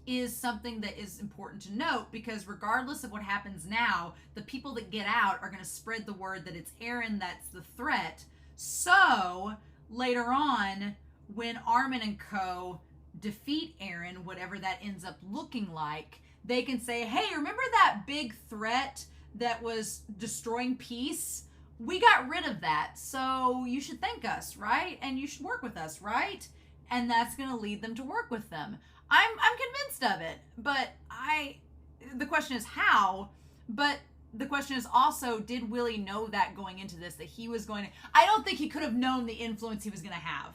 is something that is important to note, because regardless of what happens now, the people that get out are going to spread the word that it's Eren that's the threat. So later on, when Armin and co defeat Eren, whatever that ends up looking like, they can say, hey, remember that big threat that was destroying peace? We got rid of that, so you should thank us, right? And you should work with us, right? And that's going to lead them to work with them. I'm convinced of it, but the question is how, but the question is also, did Willy know that going into this, that he was going to, I don't think he could have known the influence he was going to have.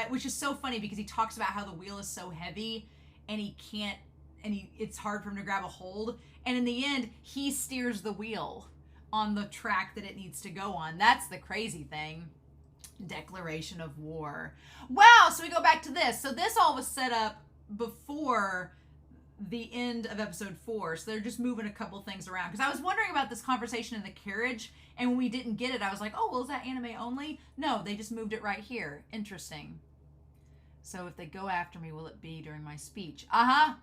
Which is so funny, because he talks about how the wheel is so heavy and he can't, and it's hard for him to grab a hold. And in the end, he steers the wheel on the track that it needs to go on. That's the crazy thing. Declaration of war. Wow, so we go back to this. So this all was set up before the end of episode 4. So they're just moving a couple things around. Because I was wondering about this conversation in the carriage, and when we didn't get it, I was like, oh, well, is that anime only? No, they just moved it right here. Interesting. So if they go after me, will it be during my speech? Uh-huh.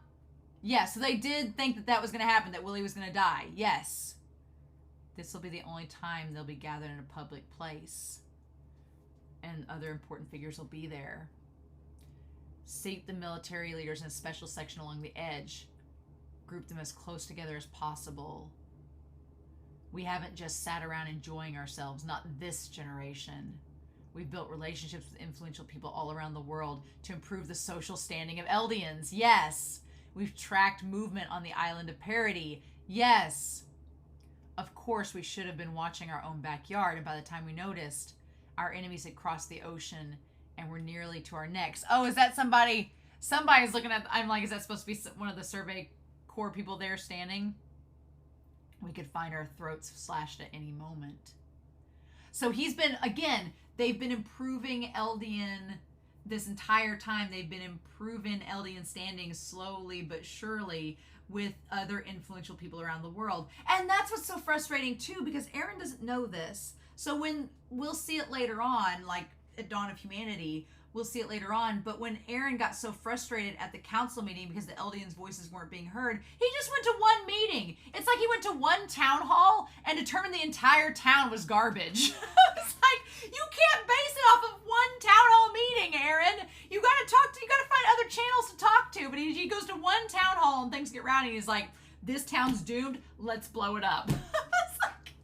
Yeah, so they did think that that was going to happen, that Willy was going to die. Yes. This will be the only time they'll be gathered in a public place. And other important figures will be there. Seat the military leaders in a special section along the edge. Group them as close together as possible. We haven't just sat around enjoying ourselves, not this generation. We've built relationships with influential people all around the world to improve the social standing of Eldians. Yes. We've tracked movement on the island of Parody. Yes. Of course, we should have been watching our own backyard, and by the time we noticed, our enemies had crossed the ocean and were nearly to our necks. Oh, is that somebody? Somebody's looking at, I'm like, is that supposed to be one of the Survey Corps people there standing? We could find our throats slashed at any moment. So he's been, again, they've been improving Eldian this entire time. They've been improving Eldian standing slowly but surely with other influential people around the world. And that's what's so frustrating too, because Eren doesn't know this. So when we'll see it later on, like at Dawn of Humanity, we'll see it later on. But when Eren got so frustrated at the council meeting because the Eldians' voices weren't being heard, he just went to one meeting. It's like he went to one town hall and determined the entire town was garbage. It's like, you can't base it off of one town hall meeting, Eren. You gotta find other channels to talk to. But he goes to one town hall and things get rowdy. And he's like, this town's doomed. Let's blow it up. It's like,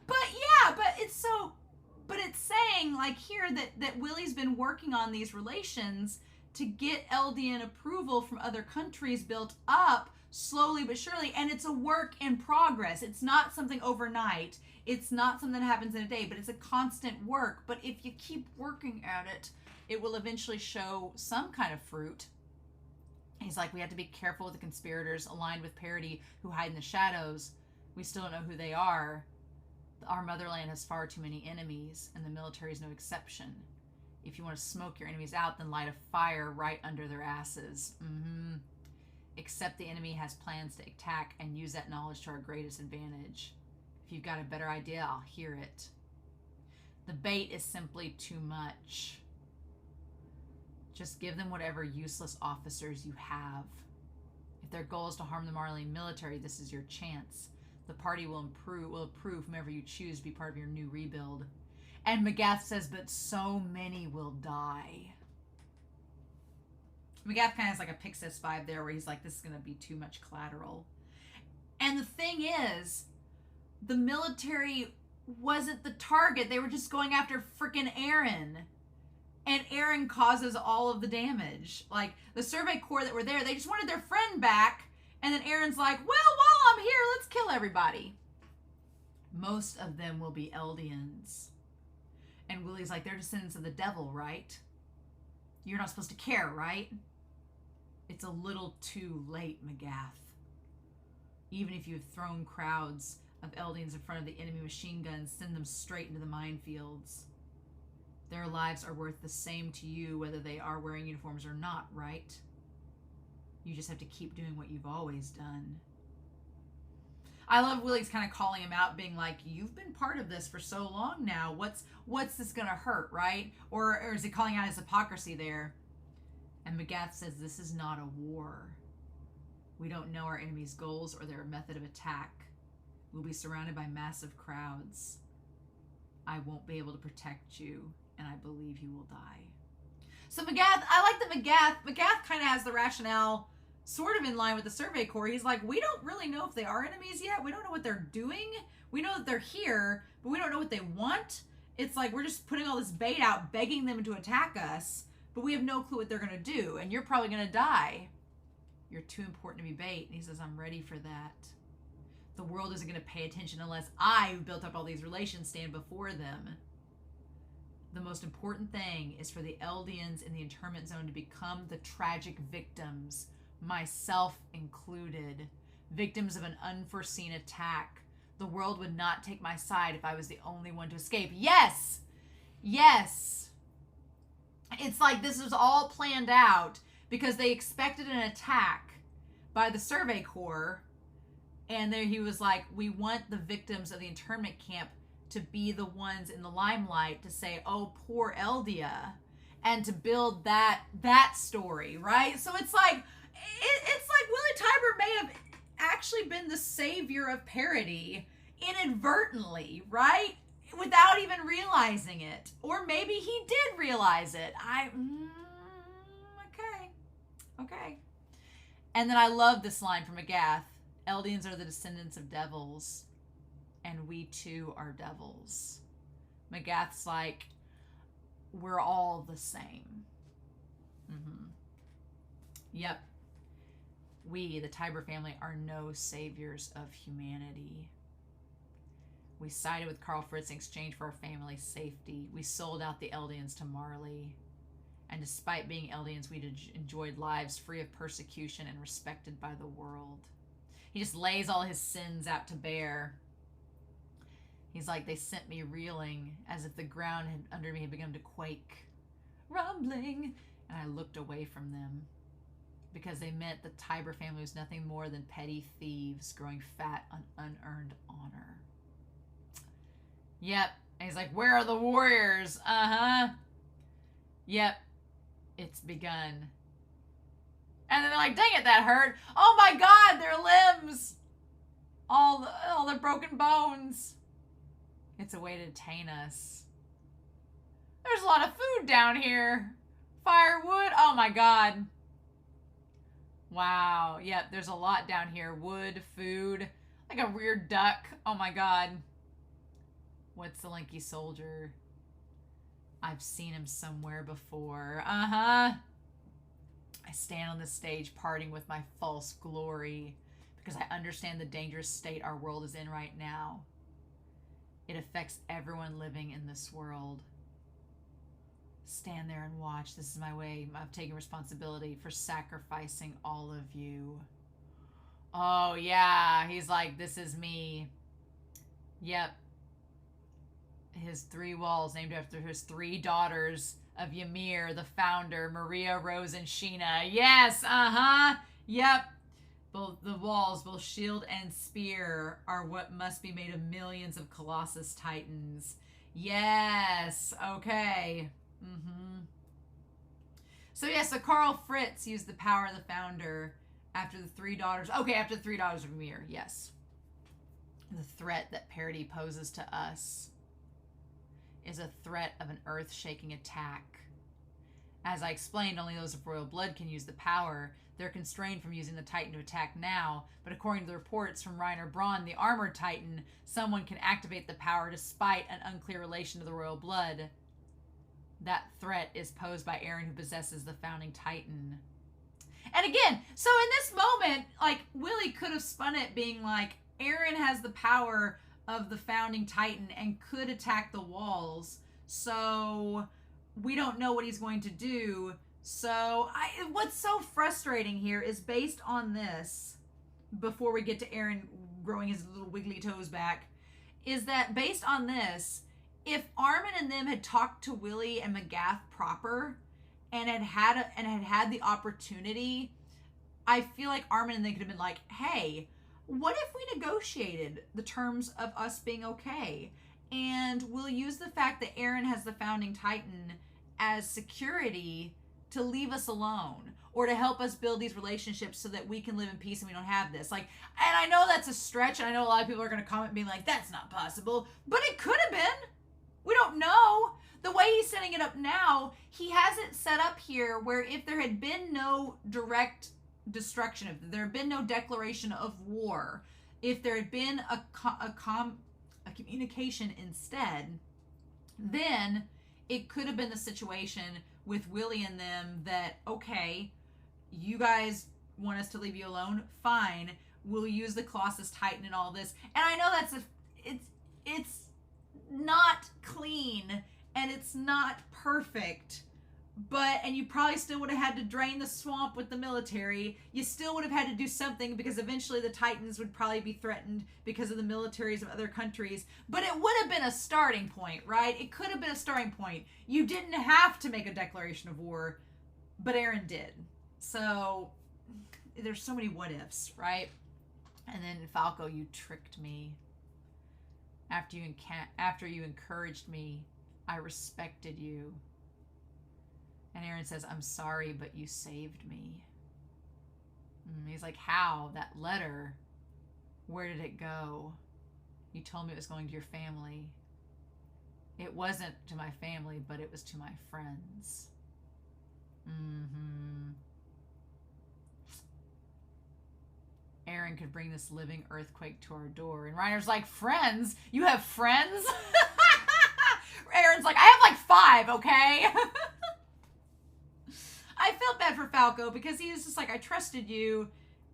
but yeah, but it's saying like here that Willy's been working on these relations to get Eldian approval from other countries built up slowly but surely, and it's a work in progress. It's not something overnight. It's not something that happens in a day, but it's a constant work. But if you keep working at it, it will eventually show some kind of fruit. He's like, we have to be careful with the conspirators aligned with Parody who hide in the shadows. We still don't know who they are. Our motherland has far too many enemies, and the military is no exception. If you want to smoke your enemies out, then light a fire right under their asses. Except the enemy has plans to attack and use that knowledge to our greatest advantage. If you've got a better idea, I'll hear it. The bait is simply too much. Just give them whatever useless officers you have. If their goal is to harm the Marley military, this is your chance. The party will approve whomever you choose to be part of your new rebuild. And Magath says, but so many will die. Magath kind of has like a Pixis vibe there where he's like, this is going to be too much collateral. And the thing is, the military wasn't the target. They were just going after frickin' Eren. And Eren causes all of the damage. Like, the Survey Corps that were there, they just wanted their friend back. And then Eren's like, well, while I'm here, let's kill everybody. Most of them will be Eldians. And Willy's like, they're descendants of the devil, right? You're not supposed to care, right? It's a little too late, Magath. Even if you've thrown crowds of Eldians in front of the enemy machine guns, send them straight into the minefields. Their lives are worth the same to you, whether they are wearing uniforms or not, right? You just have to keep doing what you've always done. I love Willy's kind of calling him out, being like, you've been part of this for so long now. What's this going to hurt, right? Or is he calling out his hypocrisy there? And Magath says, this is not a war. We don't know our enemy's goals or their method of attack. We'll be surrounded by massive crowds. I won't be able to protect you, and I believe you will die. So Magath, I like that Magath kind of has the rationale sort of in line with the Survey Corps. He's like, we don't really know if they are enemies yet. We don't know what they're doing. We know that they're here, but we don't know what they want. It's like we're just putting all this bait out, begging them to attack us, but we have no clue what they're going to do, and you're probably going to die. You're too important to be bait. And he says, I'm ready for that. The world isn't going to pay attention unless I, who built up all these relations, stand before them. The most important thing is for the Eldians in the internment zone to become the tragic victims, myself included, victims of an unforeseen attack. The world would not take my side if I was the only one to escape. Yes! Yes! It's like this was all planned out because they expected an attack by the Survey Corps, and there he was like, we want the victims of the internment camp to be the ones in the limelight to say, oh, poor Eldia, and to build that story, right? So it's like Willy Tybur may have actually been the savior of parody inadvertently, right? Without even realizing it. Or maybe he did realize it. Okay. And then I love this line from Magath. Eldians are the descendants of devils, and we too are devils. Magath's like, we're all the same. Yep. We, the Tybur family, are no saviors of humanity. We sided with Karl Fritz in exchange for our family's safety. We sold out the Eldians to Marley. And despite being Eldians, we enjoyed lives free of persecution and respected by the world. He just lays all his sins out to bear. He's like, they sent me reeling as if the ground under me had begun to quake, rumbling, and I looked away from them because they meant the Tybur family was nothing more than petty thieves growing fat on unearned honor. Yep. And he's like, where are the warriors? Yep. It's begun. And then they're like, dang it, that hurt. Oh my God, their limbs. All the broken bones. It's a way to detain us. There's a lot of food down here. Firewood. Oh my God. Wow. Yep, there's a lot down here. Wood, food, like a weird duck. Oh my God. What's the lanky soldier? I've seen him somewhere before. I stand on the stage parting with my false glory because I understand the dangerous state our world is in right now. It affects everyone living in this world. Stand there and watch. This is my way of taking responsibility for sacrificing all of you. Oh, yeah. He's like, this is me. Yep. His 3 walls named after his 3 daughters of Ymir, the founder, Maria, Rose, and Sheena. Yes, yep. Both the walls, both shield and spear, are what must be made of millions of Colossus Titans. Yes, okay. So yes, so Karl Fritz used the power of the founder after the 3 daughters. Okay, after the 3 daughters of Ymir, yes. The threat that parody poses to us is a threat of an earth-shaking attack. As I explained, only those of royal blood can use the power. They're constrained from using the Titan to attack now, but according to the reports from Reiner Braun, the armored Titan, someone can activate the power despite an unclear relation to the royal blood. That threat is posed by Eren, who possesses the founding Titan. And again, so in this moment, like, Willy could have spun it being like, Eren has the power of the founding Titan and could attack the walls, so we don't know what he's going to do. So what's so frustrating here is based on this, before we get to Eren growing his little wiggly toes back, is that based on this, if Armin and them had talked to Willy and Magath proper and had the opportunity, I feel like Armin and they could have been like, hey, what if we negotiated the terms of us being okay? And we'll use the fact that Eren has the founding titan as security to leave us alone, or to help us build these relationships so that we can live in peace and we don't have this. Like, and I know that's a stretch, and I know a lot of people are going to comment being like, that's not possible, but it could have been. We don't know. The way he's setting it up now, he has it set up here where if there had been no direct destruction, if there had been no declaration of war, if there had been a communication instead, then it could have been the situation with Willy and them that, okay, you guys want us to leave you alone? Fine. We'll use the Colossus Titan and all this. And I know it's not clean and it's not perfect, and you probably still would have had to drain the swamp with the military. You still would have had to do something because eventually the Titans would probably be threatened because of the militaries of other countries. But it would have been a starting point, right? It could have been a starting point. You didn't have to make a declaration of war, but Eren did. So there's so many what ifs, right? And then Falco, you tricked me. After you encouraged me, I respected you. And Eren says, I'm sorry, but you saved me. He's like, how? That letter, where did it go? You told me it was going to your family. It wasn't to my family, but it was to my friends. Eren could bring this living earthquake to our door. And Reiner's like, friends? You have friends? Eren's like, I have like 5, okay? I felt bad for Falco because he was just like, I trusted you.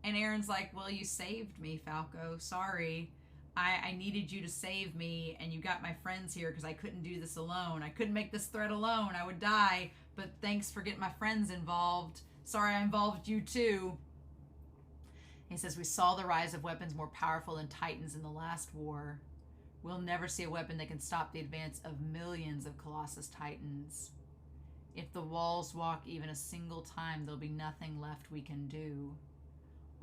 And Eren's like, well, you saved me, Falco. Sorry. I needed you to save me, and you got my friends here because I couldn't do this alone. I couldn't make this threat alone. I would die. But thanks for getting my friends involved. Sorry I involved you too. He says, we saw the rise of weapons more powerful than Titans in the last war. We'll never see a weapon that can stop the advance of millions of Colossus Titans. If the walls walk even a single time, there'll be nothing left we can do.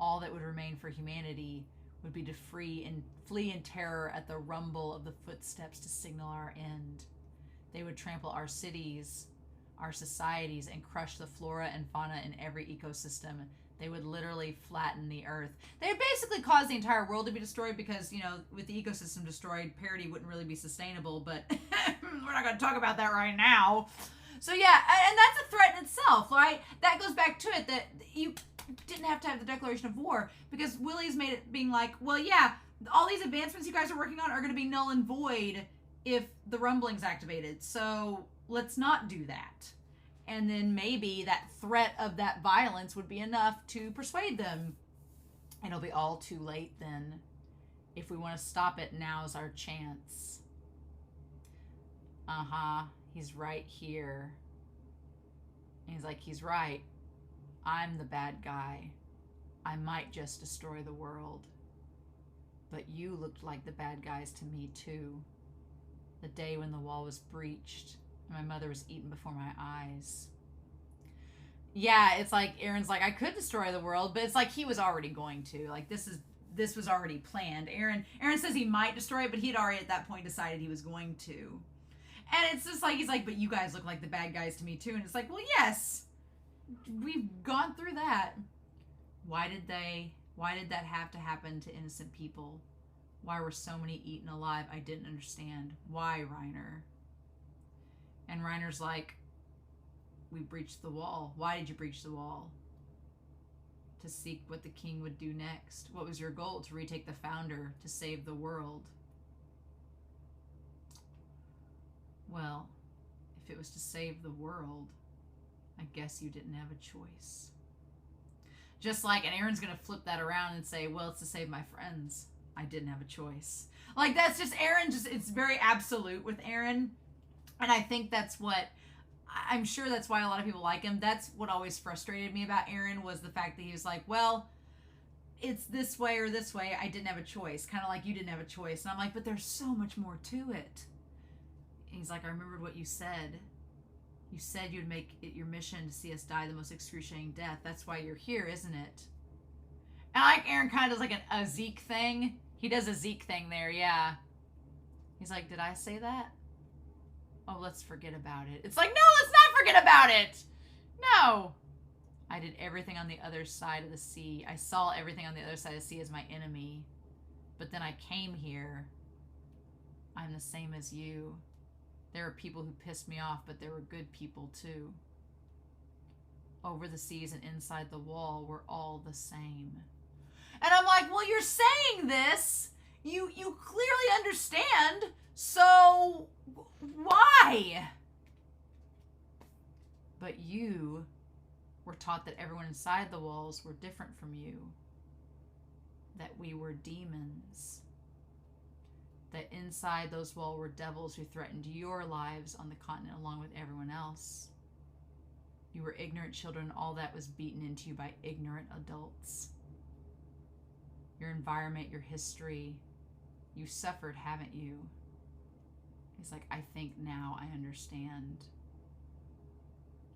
All that would remain for humanity would be to flee in terror at the rumble of the footsteps to signal our end. They would trample our cities, our societies, and crush the flora and fauna in every ecosystem. They would literally flatten the earth. They would basically cause the entire world to be destroyed because, you know, with the ecosystem destroyed, parity wouldn't really be sustainable, but we're not going to talk about that right now. So yeah, and that's a threat in itself, right? That goes back to it, that you didn't have to have the declaration of war because Willy's made it being like, well, yeah, all these advancements you guys are working on are going to be null and void if the rumbling's activated. So let's not do that. And then maybe that threat of that violence would be enough to persuade them. It'll be all too late then. If we want to stop it, now's our chance. He's right here. And he's like, he's right. I'm the bad guy. I might just destroy the world. But you looked like the bad guys to me too. The day when the wall was breached. My mother was eaten before my eyes. Yeah, it's like Eren's like, I could destroy the world, but it's like he was already going to. Like this was already planned. Eren says he might destroy it, but he'd already at that point decided he was going to. And it's just like, he's like, but you guys look like the bad guys to me too. And it's like, well, yes, we've gone through that. Why did that have to happen to innocent people? Why were so many eaten alive? I didn't understand. Why, Reiner? And Reiner's like, we breached the wall. Why did you breach the wall? To seek what the king would do next. What was your goal? To retake the founder, to save the world. Well, if it was to save the world, I guess you didn't have a choice. Just like, and Eren's going to flip that around and say, well, it's to save my friends. I didn't have a choice. Like, that's just Eren, it's very absolute with Eren. And I think that's what, I'm sure that's why a lot of people like him. That's what always frustrated me about Eren, was the fact that he was like, well, it's this way or this way. I didn't have a choice. Kind of like you didn't have a choice. And I'm like, but there's so much more to it. And he's like, I remembered what you said. You said you'd make it your mission to see us die the most excruciating death. That's why you're here, isn't it? I like Eren kind of does like a Zeke thing. He does a Zeke thing there, yeah. He's like, did I say that? Oh, let's forget about it. It's like, no, let's not forget about it. No. I did everything on the other side of the sea. I saw everything on the other side of the sea as my enemy. But then I came here. I'm the same as you. There were people who pissed me off, but there were good people too. Over the seas and inside the wall, we're all the same. And I'm like, well, you're saying this. You clearly understand. So why? But you were taught that everyone inside the walls were different from you. That we were demons. That inside those walls were devils who threatened your lives on the continent along with everyone else. You were ignorant children. All that was beaten into you by ignorant adults. Your environment, your history. You suffered, haven't you? He's like, I think now I understand.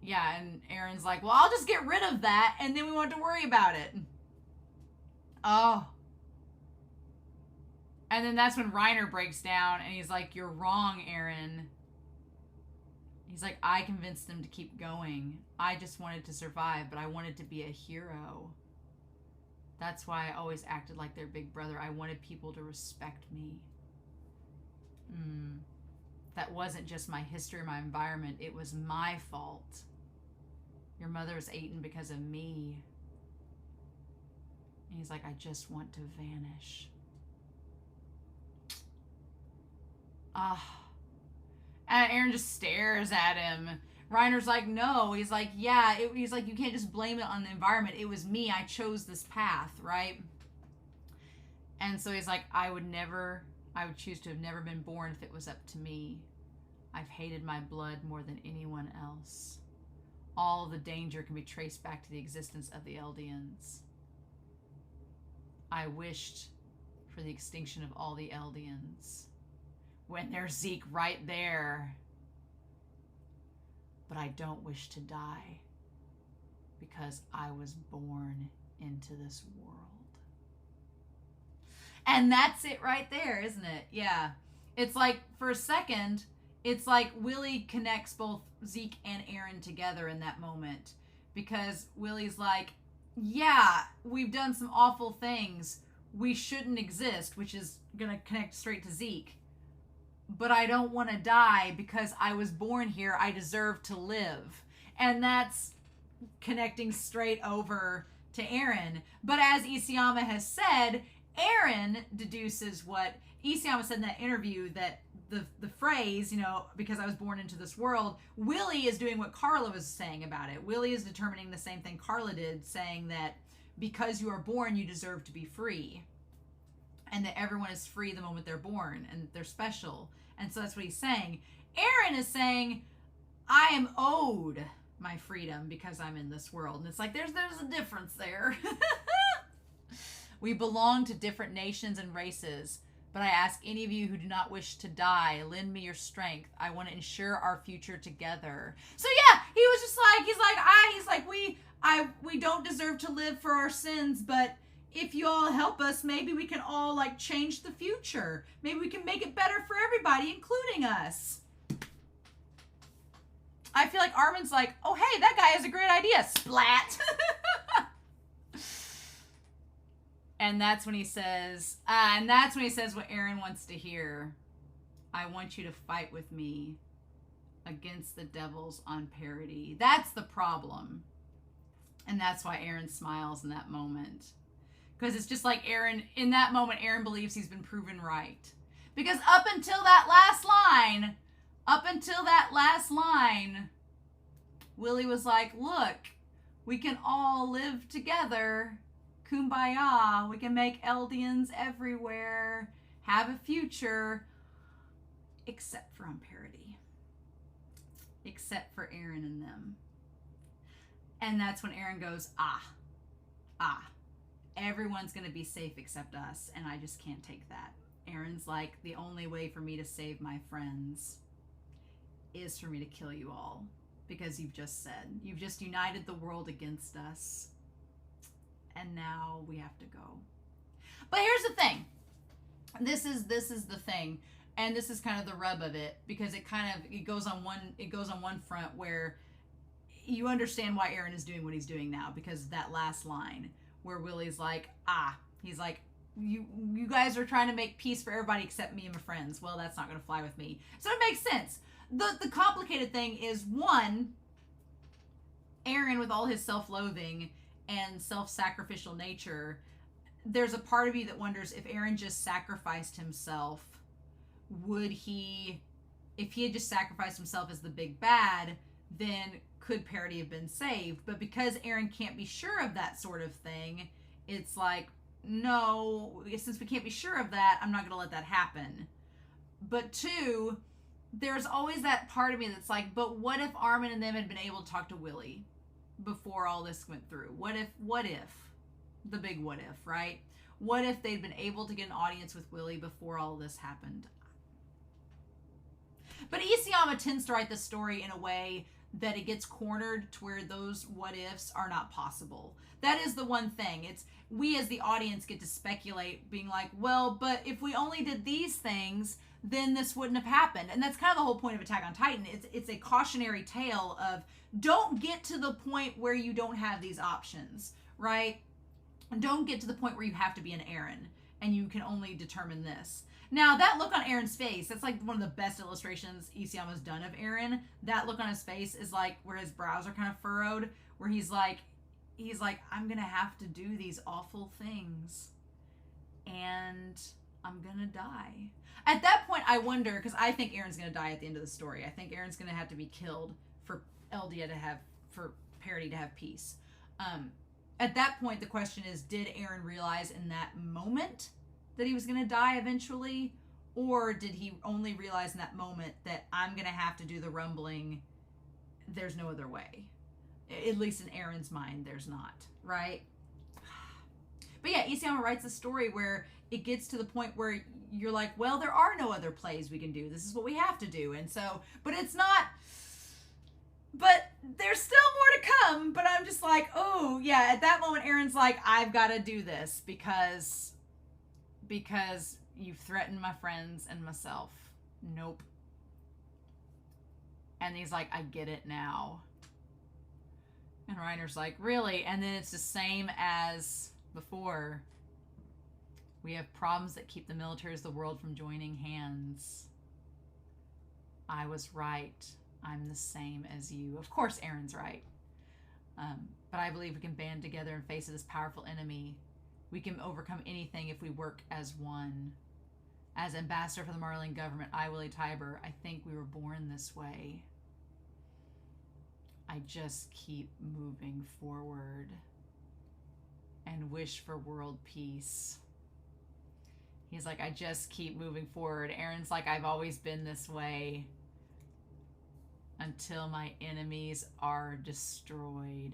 Yeah, and Eren's like, well, I'll just get rid of that, and then we won't have to worry about it. Oh. And then that's when Reiner breaks down, and he's like, you're wrong, Eren. He's like, I convinced them to keep going. I just wanted to survive, but I wanted to be a hero. That's why I always acted like their big brother. I wanted people to respect me. That wasn't just my history or my environment. It was my fault. Your mother was eaten because of me. And he's like, I just want to vanish. And Eren just stares at him. Reiner's like, no. He's like, yeah. He's like, you can't just blame it on the environment. It was me. I chose this path, right? And so he's like, I would choose to have never been born if it was up to me. I've hated my blood more than anyone else. All the danger can be traced back to the existence of the Eldians. I wished for the extinction of all the Eldians. When there's Zeke right there. But I don't wish to die because I was born into this world. And that's it right there, isn't it? Yeah. It's like, for a second, it's like Willy connects both Zeke and Eren together in that moment. Because Willy's like, yeah, we've done some awful things. We shouldn't exist, which is going to connect straight to Zeke. But I don't want to die because I was born here. I deserve to live. And that's connecting straight over to Eren. But as Isayama has said, Eren deduces what Isayama said in that interview, that the phrase, because I was born into this world, Willy is doing what Carla was saying about it. Willy is determining the same thing Carla did, saying that because you are born, you deserve to be free. And that everyone is free the moment they're born, and they're special. And so that's what he's saying. Eren is saying, I am owed my freedom because I'm in this world. And it's like, there's a difference there. We belong to different nations and races. But I ask any of you who do not wish to die, lend me your strength. I want to ensure our future together. So yeah, he was just like, we don't deserve to live for our sins, but if you all help us, maybe we can all change the future. Maybe we can make it better for everybody, including us. I feel like Armin's like, oh, hey, that guy has a great idea. Splat. And that's when he says what Eren wants to hear. I want you to fight with me against the devils on parity. That's the problem. And that's why Eren smiles in that moment. Because it's just like Eren, in that moment, Eren believes he's been proven right. Because up until that last line, Willy was like, look, we can all live together. Kumbaya. We can make Eldians everywhere. Have a future. Except for on parity. Except for Eren and them. And that's when Eren goes, everyone's going to be safe except us, and I just can't take that. Eren's like, the only way for me to save my friends is for me to kill you all. Because you've just united the world against us. and now we have to go. But here's the thing. This is the thing, and this is kind of the rub of it, because it goes on one front where you understand why Eren is doing what he's doing now, because that last line where Willy's like, he's like, you guys are trying to make peace for everybody except me and my friends. Well, that's not going to fly with me. So it makes sense. The complicated thing is, one, Eren, with all his self-loathing and self-sacrificial nature, there's a part of you that wonders if Eren just sacrificed himself, if he had just sacrificed himself as the big bad, then could Parody have been saved? But because Eren can't be sure of that sort of thing, it's like, no, since we can't be sure of that, I'm not going to let that happen. But two, there's always that part of me that's like, but what if Armin and them had been able to talk to Willy before all this went through? What if, the big what if, right? What if they'd been able to get an audience with Willy before all this happened? But Isayama tends to write the story in a way that it gets cornered to where those what ifs are not possible. That is the one thing. It's we as the audience get to speculate, being like, well, but if we only did these things, then this wouldn't have happened. And that's kind of the whole point of Attack on Titan. It's a cautionary tale of, don't get to the point where you don't have these options, right? Don't get to the point where you have to be an Eren and you can only determine this. Now, that look on Eren's face, that's like one of the best illustrations Isayama's done of Eren. That look on his face is like where his brows are kind of furrowed, where he's like, I'm going to have to do these awful things and I'm going to die. At that point, I wonder, because I think Eren's going to die at the end of the story. I think Eren's going to have to be killed for for Parody to have peace. At that point, the question is, did Eren realize in that moment that he was going to die eventually? Or did he only realize in that moment that I'm going to have to do the rumbling? There's no other way. At least in Eren's mind, there's not, right? But yeah, Isayama writes a story where it gets to the point where you're like, well, there are no other plays we can do. This is what we have to do. And so, but it's not, but there's still more to come. But I'm just like, oh yeah, at that moment, Eren's like, I've got to do this because you've threatened my friends and myself. Nope. And he's like, I get it now. And Reiner's like, really? And then it's the same as before. We have problems that keep the militaries of the world from joining hands. I was right. I'm the same as you. Of course Eren's right. But I believe we can band together in face of this powerful enemy. We can overcome anything if we work as one. As ambassador for the Marley government, I, Willy Tybur, I think we were born this way. I just keep moving forward and wish for world peace. He's like, I just keep moving forward. Eren's like, I've always been this way until my enemies are destroyed.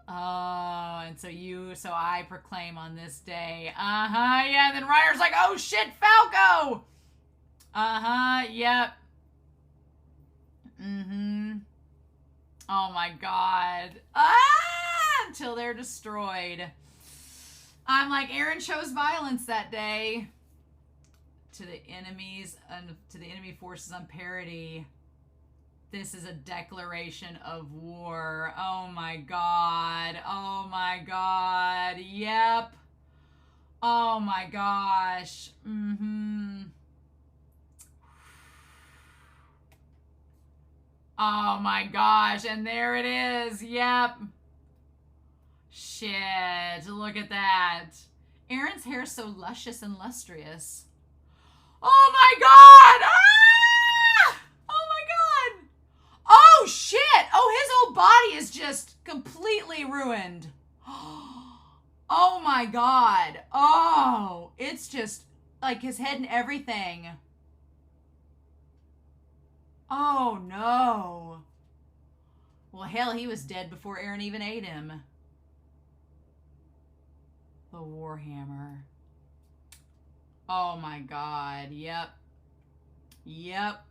Oh, and so I proclaim on this day. Yeah, and then Reiner's like, oh shit, Falco! Yep. Oh my god. Until they're destroyed. I'm like, Eren chose violence that day. To the enemies and to the enemy forces on Parody. This is a declaration of war. Oh my god. Oh my god. Yep. Oh my gosh. Oh my gosh. And there it is. Yep. Shit. Look at that. Eren's hair is so luscious and lustrous. Oh my god. Ah! Oh my god. Oh shit. Oh, his whole body is just completely ruined. Oh my god. Oh, it's just like his head and everything. Oh no. Well, hell, he was dead before Eren even ate him. The Warhammer. Oh my god. Yep. Yep.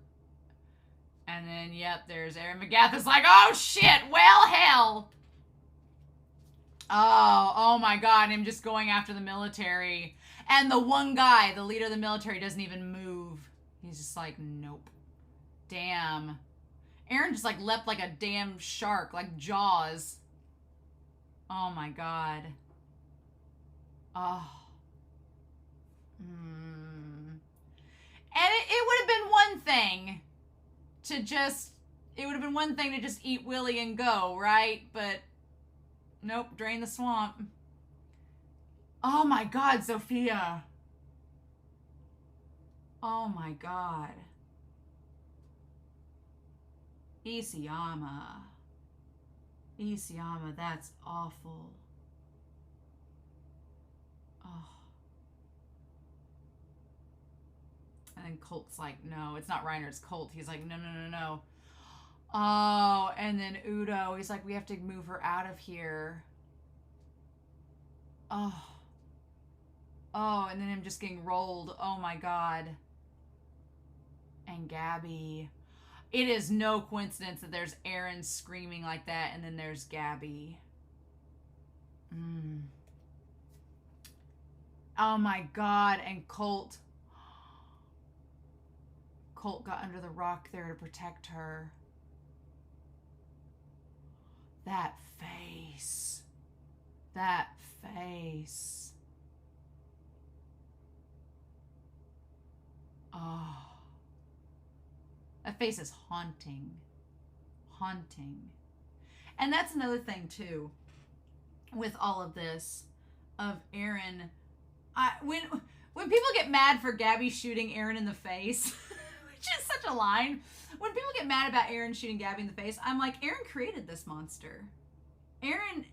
And then, yep, there's Eren McGath is like, oh shit, well, hell. Oh my God, him just going after the military. And the one guy, the leader of the military, doesn't even move. He's just like, nope. Damn. Eren just like leapt like a damn shark, like Jaws. Oh my God. Oh. And it would have been one thing to just, it would have been one thing to just eat Willy and go, right? But nope, drain the swamp. Oh my God, Sophia. Oh my God. Isayama. Isayama, that's awful. Oh. And then Colt's like, no, it's not Reiner, it's Colt. He's like, no, no, no, no. Oh, and then Udo, he's like, we have to move her out of here. Oh. Oh, and then him just getting rolled. Oh my God. And Gabi. It is no coincidence that there's Eren screaming like that, and then there's Gabi. Oh my God. And Colt. Colt got under the rock there to protect her. That face. That face. Oh. That face is haunting. Haunting. And that's another thing, too, with all of this, of Eren. When people get mad for Gabi shooting Eren in the face, which is such a line. When people get mad about Eren shooting Gabi in the face, I'm like, Eren created this monster. Eren,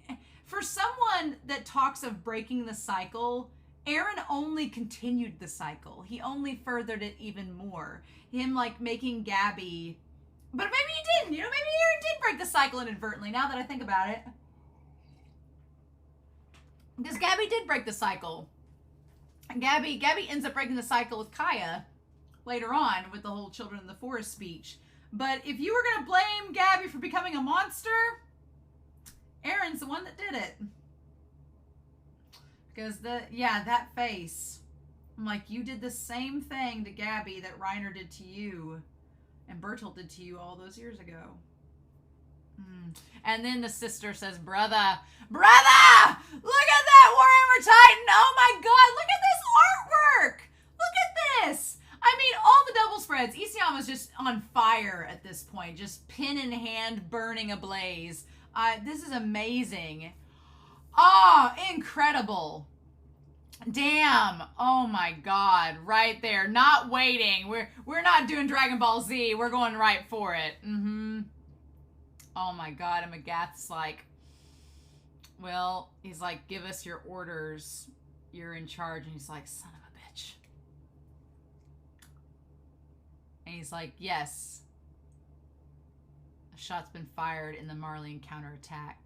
for someone that talks of breaking the cycle, Eren only continued the cycle. He only furthered it even more. Him, like, making Gabi... But maybe he didn't. You know, maybe Eren did break the cycle inadvertently, now that I think about it. Because Gabi did break the cycle. And Gabi ends up breaking the cycle with Kaya later on with the whole Children of the Forest speech. But if you were going to blame Gabi for becoming a monster, Eren's the one that did it. Because, that face. I'm like, you did the same thing to Gabi that Reiner did to you. And Bertolt did to you all those years ago. And then the sister says, brother, look at that Warhammer Titan. Oh my God, look at this artwork. Look at this. I mean, all the double spreads. Isayama's just on fire at this point. Just pen in hand, burning ablaze. This is amazing. Oh, incredible. Damn. Oh my God. Right there. Not waiting. We're not doing Dragon Ball Z. We're going right for it. Oh my God. And Magath's like, well, he's like, give us your orders. You're in charge. And he's like, son of a bitch. And he's like, yes. A shot's been fired in the Marley counterattack.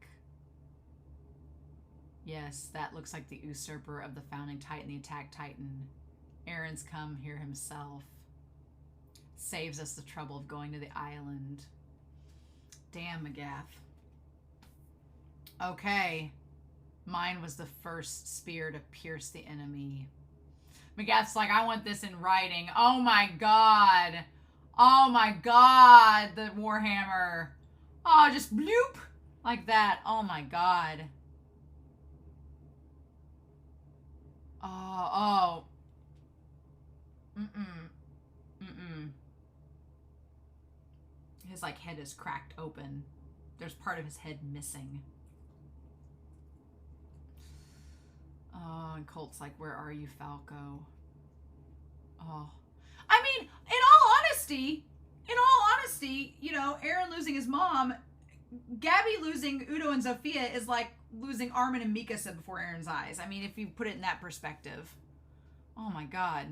Yes, that looks like the usurper of the founding Titan, the attack Titan. Eren's come here himself. Saves us the trouble of going to the island. Damn, Magath. Okay. Mine was the first spear to pierce the enemy. Magath's like, I want this in writing. Oh my God. Oh my God, the Warhammer. Oh, just bloop. Like that. Oh my God. Oh. His, like, head is cracked open. There's part of his head missing. Oh, and Colt's like, where are you, Falco? Oh. I mean, in all honesty, you know, Eren losing his mom, Gabi losing Udo and Zofia is like losing Armin and Mikasa before Eren's eyes. I mean, if you put it in that perspective. Oh my God.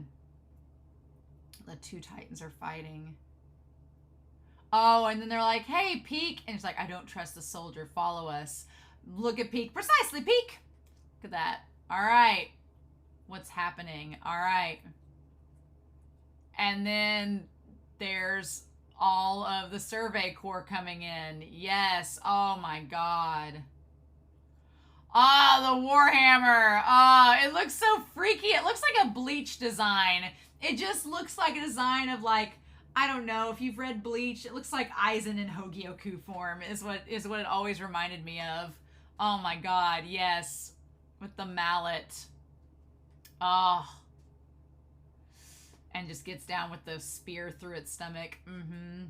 The two Titans are fighting. Oh, and then they're like, hey, Peek. And it's like, I don't trust the soldier. Follow us. Look at Peek. Precisely, Peek. Look at that. All right. What's happening? All right. And then there's all of the Survey Corps coming in. Yes. Oh, my God. Ah, the Warhammer. It looks so freaky. It looks like a Bleach design. It just looks like a design of like, I don't know if you've read Bleach. It looks like Aizen in Hogyoku form is what it always reminded me of. Oh my god, yes. With the mallet. Oh. And just gets down with the spear through its stomach. Mm-hmm.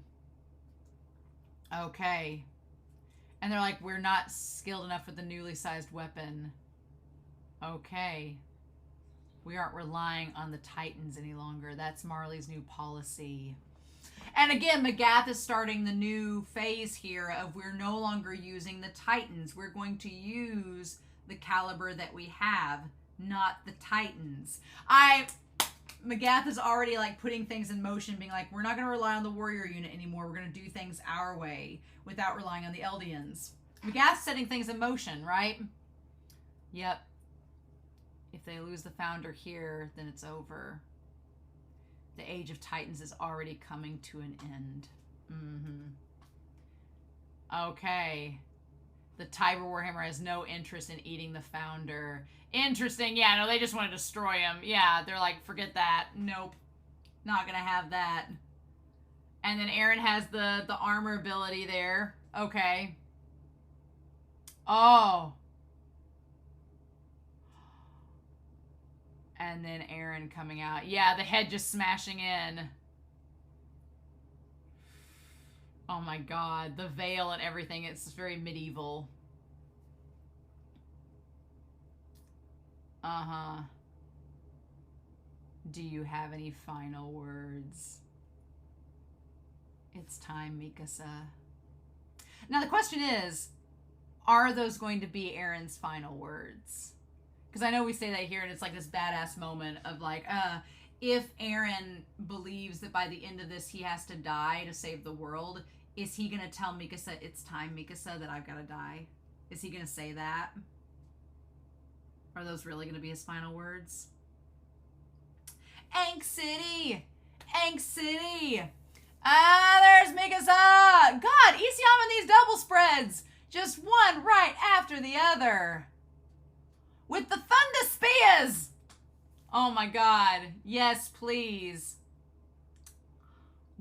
Okay. And they're like, we're not skilled enough with the newly sized weapon. Okay. We aren't relying on the Titans any longer. That's Marley's new policy. And again, Magath is starting the new phase here of we're no longer using the Titans. We're going to use the caliber that we have, not the Titans. Magath is already like putting things in motion, being like, we're not going to rely on the warrior unit anymore. We're going to do things our way without relying on the Eldians. Magath's setting things in motion, right? Yep. If they lose the founder here, then it's over. The Age of Titans is already coming to an end. Mm-hmm. Okay. The Tybur Warhammer has no interest in eating the founder. Interesting. Yeah, no, they just want to destroy him. Yeah, they're like, forget that. Nope. Not gonna have that. And then Eren has the armor ability there. Okay. Oh. And then Eren coming out. Yeah, the head just smashing in. Oh my god. The veil and everything. It's very medieval. Uh-huh. Do you have any final words? It's time, Mikasa. Now the question is, are those going to be Eren's final words? Because I know we say that here and it's like this badass moment of like, if Eren believes that by the end of this he has to die to save the world, is he going to tell Mikasa, it's time, Mikasa, that I've got to die? Is he going to say that? Are those really going to be his final words? Ankh City! Ankh City! There's Mikasa! God, Isiam in these double spreads! Just one right after the other. With the Thunder Spears! Oh my god. Yes, please.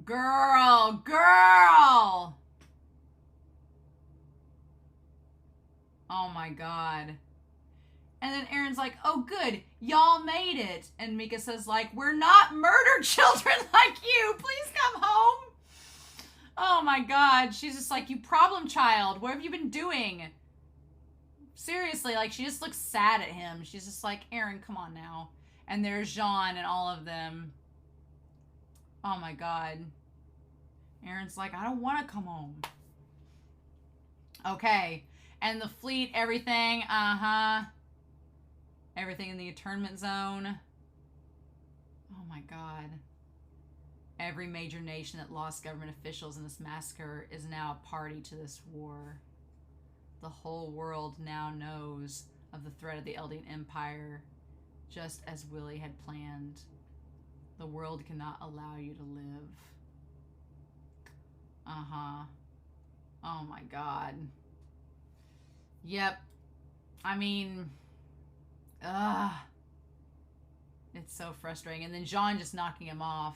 Girl! Girl! Oh my god. And then Eren's like, oh good, y'all made it. And Mikasa's like, we're not murder children like you. Please come home. Oh my god. She's just like, you problem child. What have you been doing? Seriously, like, she just looks sad at him. She's just like, Eren, come on now. And there's Jean and all of them. Oh my god. Eren's like, I don't want to come home. Okay. And the fleet, everything, everything in the internment zone. Oh my god. Every major nation that lost government officials in this massacre is now a party to this war. The whole world now knows of the threat of the Eldian Empire, just as Willy had planned. The world cannot allow you to live. Oh my god. Yep. I mean, it's so frustrating. And then Jean just knocking him off.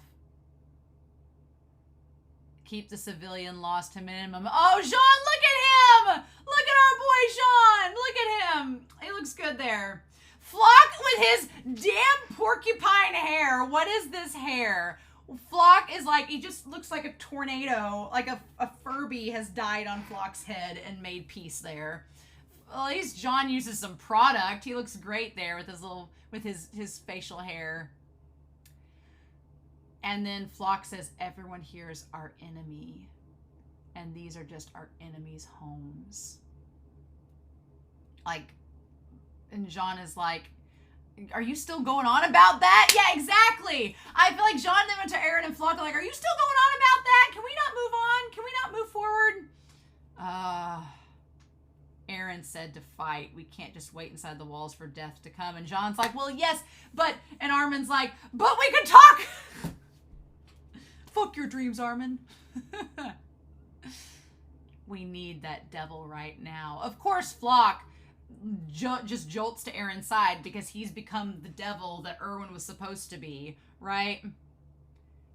Keep the civilian loss to minimum. Oh, Jean, look at him! Look at our boy Jean! Look at him! He looks good there. Flock with his damn porcupine hair. What is this hair? Flock is like, he just looks like a tornado. Like a Furby has died on Flock's head and made peace there. Well, at least Jean uses some product. He looks great there with his little, with his facial hair. And then Flock says, everyone here is our enemy. And these are just our enemies' homes. Like, and Jean is like, are you still going on about that? Yeah, exactly. I feel like Jean then went to Eren and Flock like, are you still going on about that? Can we not move on? Can we not move forward? Eren said to fight. We can't just wait inside the walls for death to come. And Jean's like, well, yes, but, and Armin's like, but we can talk! Fuck your dreams, Armin. We need that devil right now. Of course, Flock just jolts to Eren's side because he's become the devil that Erwin was supposed to be, right?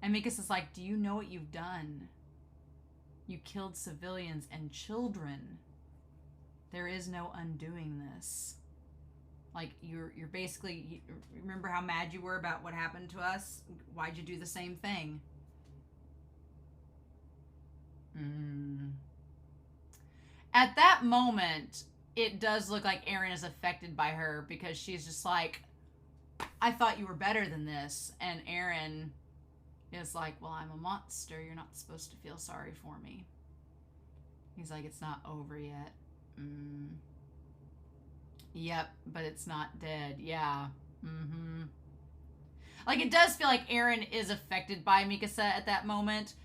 And Mikasa's like, do you know what you've done? You killed civilians and children. There is no undoing this. Like, you're basically, remember how mad you were about what happened to us? Why'd you do the same thing? At that moment, it does look like Eren is affected by her because she's just like, I thought you were better than this. And Eren is like, well, I'm a monster. You're not supposed to feel sorry for me. He's like, it's not over yet. Yep, but it's not dead. Yeah. Like, it does feel like Eren is affected by Mikasa at that moment.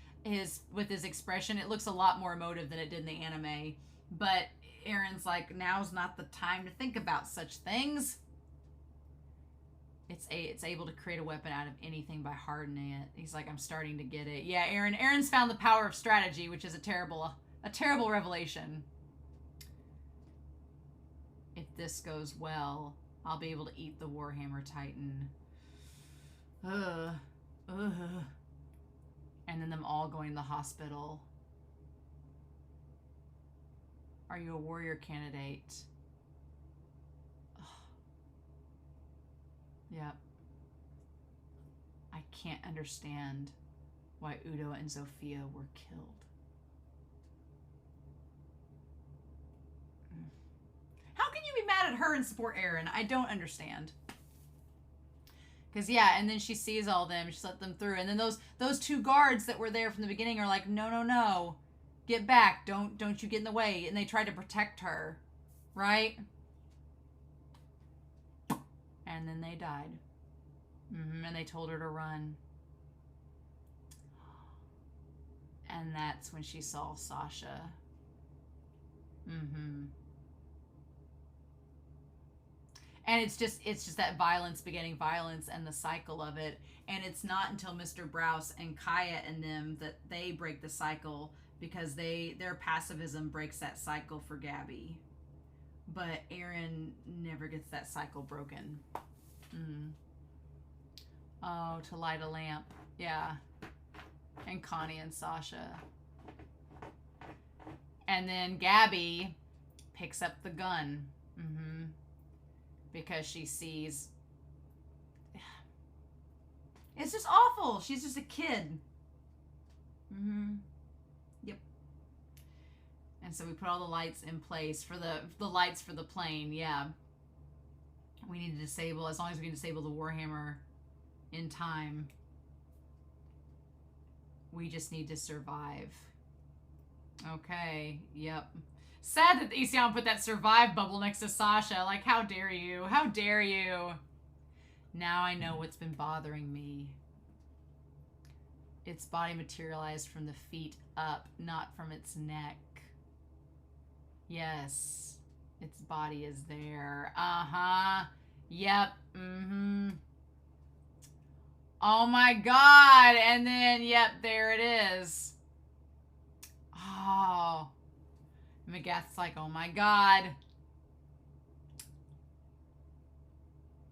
With his expression, it looks a lot more emotive than it did in the anime. But Eren's like, now's not the time to think about such things. It's able to create a weapon out of anything by hardening it. He's like, I'm starting to get it. Yeah, Eren's found the power of strategy, which is a terrible revelation. If this goes well, I'll be able to eat the Warhammer Titan. Ugh. And then them all going to the hospital. Are you a warrior candidate? Ugh. Yep. I can't understand why Udo and Zofia were killed. How can you be mad at her and support Eren? I don't understand. Because, yeah, and then she sees all them. She's let them through. And then those two guards that were there from the beginning are like, no. Get back. Don't you get in the way. And they tried to protect her. Right? And then they died. And they told her to run. And that's when she saw Sasha. And it's just that violence begetting violence and the cycle of it. And it's not until Mr. Browse and Kaya and them that they break the cycle, because their pacifism breaks that cycle for Gabi. But Eren never gets that cycle broken. Oh, to light a lamp. Yeah. And Connie and Sasha. And then Gabi picks up the gun. Because she sees... It's just awful. She's just a kid. Yep. And so we put all the lights in place for the lights for the plane. Yeah. We need to disable, as long as we can disable the Warhammer in time. We just need to survive. Okay. Yep. Sad that Iseon put that survive bubble next to Sasha. Like, how dare you? How dare you? Now I know what's been bothering me. Its body materialized from the feet up, not from its neck. Yes. Its body is there. Yep. Oh my god. And then, yep, there it is. Oh. Magath's like, oh my god.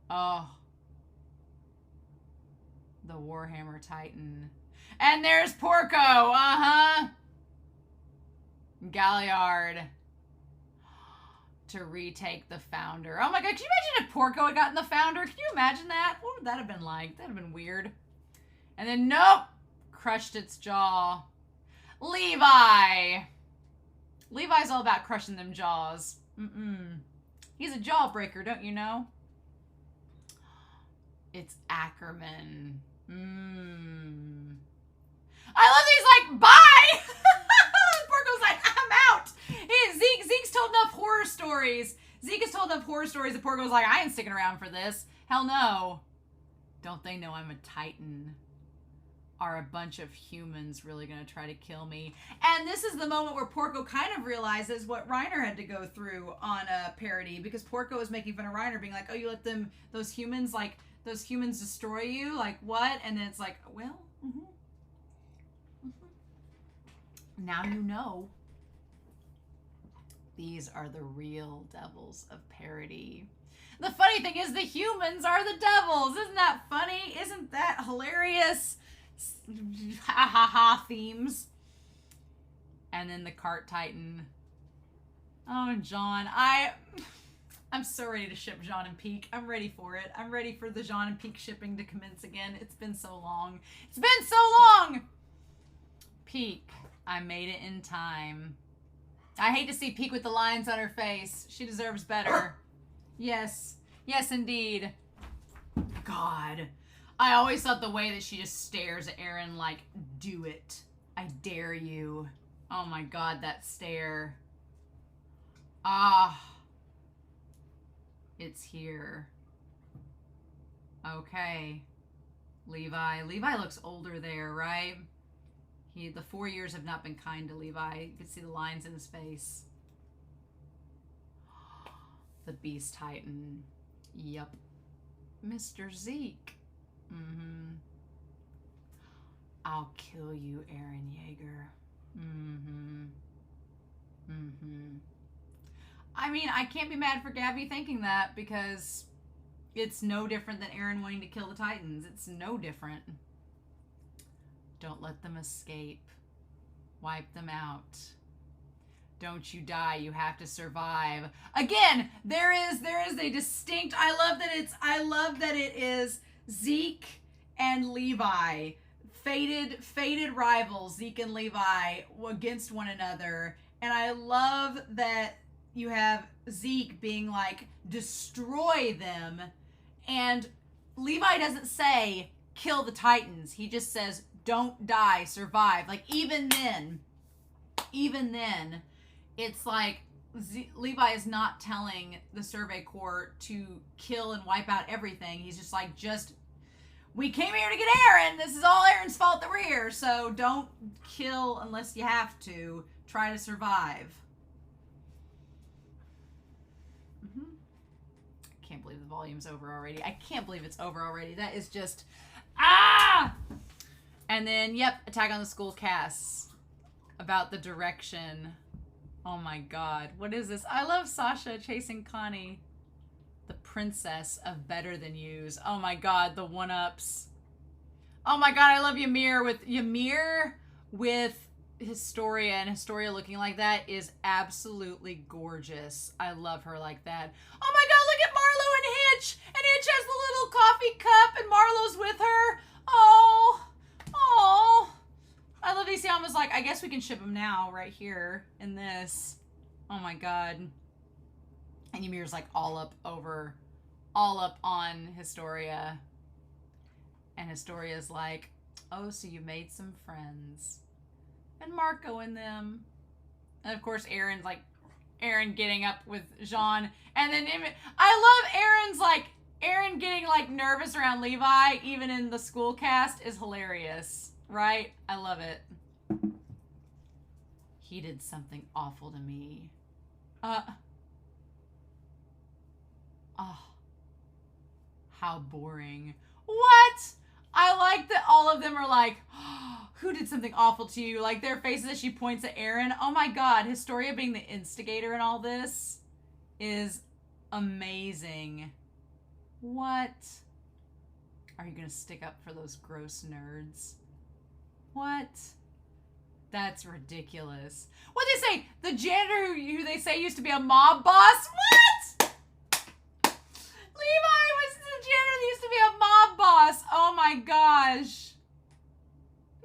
Oh. The Warhammer Titan. And there's Porco. Galliard. To retake the Founder. Oh my god, can you imagine if Porco had gotten the Founder? Can you imagine that? What would that have been like? That would have been weird. And then, nope. Crushed its jaw. Levi. Levi's all about crushing them jaws. He's a jawbreaker, don't you know? It's Ackerman. I love that he's like, bye! Porco's like, I'm out! Zeke's told enough horror stories. Zeke has told enough horror stories that Porco's like, I ain't sticking around for this. Hell no. Don't they know I'm a Titan? Are a bunch of humans really going to try to kill me? And this is the moment where Porco kind of realizes what Reiner had to go through on a parody, because Porco was making fun of Reiner, being like, oh, you let those humans destroy you? Like, what? And then it's like, well, now you know. These are the real devils of parody. The funny thing is the humans are the devils. Isn't that funny? Isn't that hilarious? Ha ha ha themes. And then the cart titan. Oh, John. I'm so ready to ship Jean and Peak. I'm ready for it. I'm ready for the Jean and Peak shipping to commence again. It's been so long. It's been so long! Peak. I made it in time. I hate to see Peak with the lines on her face. She deserves better. Yes. Yes, indeed. God. I always thought the way that she just stares at Eren like, do it. I dare you. Oh my God, that stare. Ah. It's here. Okay. Levi. Levi looks older there, right? The 4 years have not been kind to Levi. You can see the lines in his face. The Beast Titan. Yup. Mr. Zeke. Mm-hmm. I'll kill you, Eren Yeager. Mm-hmm. Mm-hmm. I mean, I can't be mad for Gabi thinking that because it's no different than Eren wanting to kill the Titans. It's no different. Don't let them escape. Wipe them out. Don't you die. You have to survive. Again, there is a distinct, I love that it is Zeke and Levi. Fated rivals, Zeke and Levi, against one another. And I love that you have Zeke being like, destroy them. And Levi doesn't say, kill the Titans. He just says, don't die, survive. Like, even then, it's like Levi is not telling the Survey Corps to kill and wipe out everything. He's just like, we came here to get Eren. This is all Eren's fault that we're here. So don't kill unless you have to. Try to survive. I can't believe the volume's over already. I can't believe it's over already. That is just, ah! And then, yep, Attack on the School casts about the direction. Oh my God. What is this? I love Sasha chasing Connie. The princess of better than yous. Oh my God, the one-ups. Oh my God, I love Ymir with Historia, and Historia looking like that is absolutely gorgeous. I love her like that. Oh my God, look at Marlo and Hitch! And Hitch has the little coffee cup and Marlo's with her. Oh. Oh. I love these. I was like, I guess we can ship them now right here in this. Oh my God. And Ymir's like all up on Historia. And Historia's like, oh, so you made some friends. And Marco and them. And of course, Eren's like, Eren getting up with Jean. And then I love Eren getting like nervous around Levi, even in the school cast, is hilarious. Right? I love it. He did something awful to me. Oh. How boring. What? I like that all of them are like, oh, who did something awful to you? Like their faces as she points at Eren. Oh my God, Historia being the instigator in all this is amazing. What? Are you gonna stick up for those gross nerds? What? That's ridiculous. What they say? The janitor who they say used to be a mob boss? What? Levi was the janitor that used to be a mob boss. Oh my gosh.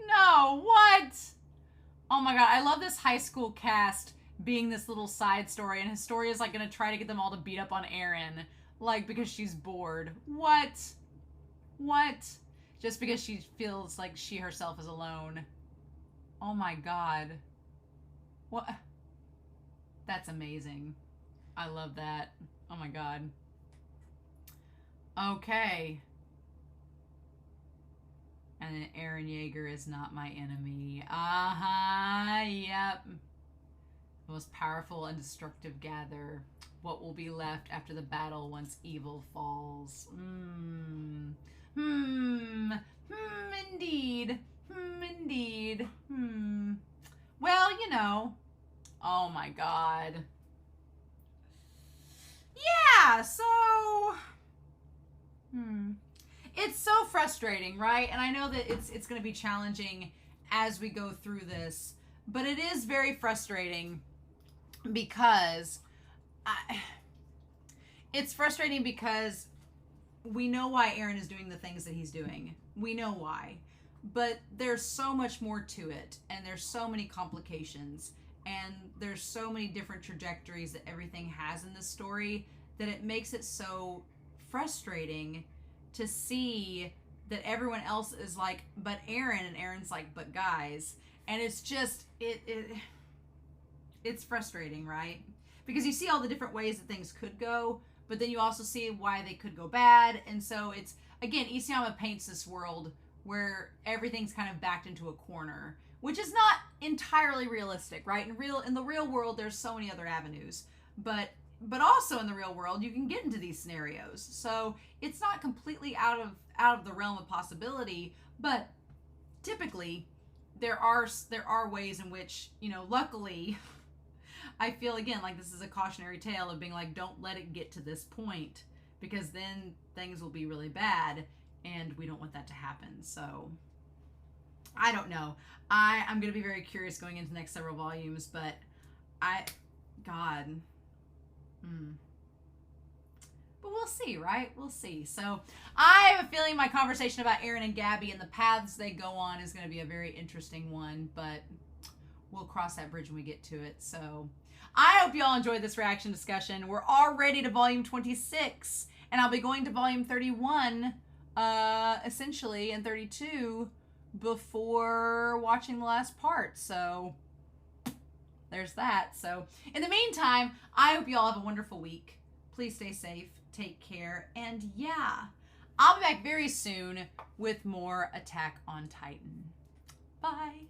No, what? Oh my God, I love this high school cast being this little side story, and Historia's like gonna try to get them all to beat up on Eren, like because she's bored. What? What? Just because she feels like she herself is alone. Oh my God. What? That's amazing. I love that. Oh my God. Okay. And then Eren Yeager is not my enemy. Yep. The most powerful and destructive gather. What will be left after the battle once evil falls? Indeed. Indeed. Well, you know. Oh my God. Yeah, so it's so frustrating, right? And I know that it's going to be challenging as we go through this, but it is very frustrating because it's frustrating because we know why Eren is doing the things that he's doing. We know why. But there's so much more to it, and there's so many complications, and there's so many different trajectories that everything has in this story that it makes it so frustrating to see that everyone else is like, but Eren, and Eren's like, but guys. And it's just, it's frustrating, right? Because you see all the different ways that things could go, but then you also see why they could go bad. And so it's, again, Isayama paints this world where everything's kind of backed into a corner, which is not entirely realistic, right? In the real world, there's so many other avenues, but also in the real world, you can get into these scenarios. So it's not completely out of the realm of possibility, but typically there are ways in which, you know, luckily, I feel again like this is a cautionary tale of being like, don't let it get to this point, because then things will be really bad, and we don't want that to happen. So I don't know. I'm going to be very curious going into the next several volumes, but God. But we'll see, right? We'll see. So I have a feeling my conversation about Eren and Gabi and the paths they go on is going to be a very interesting one, but we'll cross that bridge when we get to it. So I hope you all enjoyed this reaction discussion. We're already to volume 26, and I'll be going to volume 31 essentially, and 32 before watching the last part. So there's that. So in the meantime, I hope you all have a wonderful week. Please stay safe, take care, and yeah, I'll be back very soon with more Attack on Titan. Bye.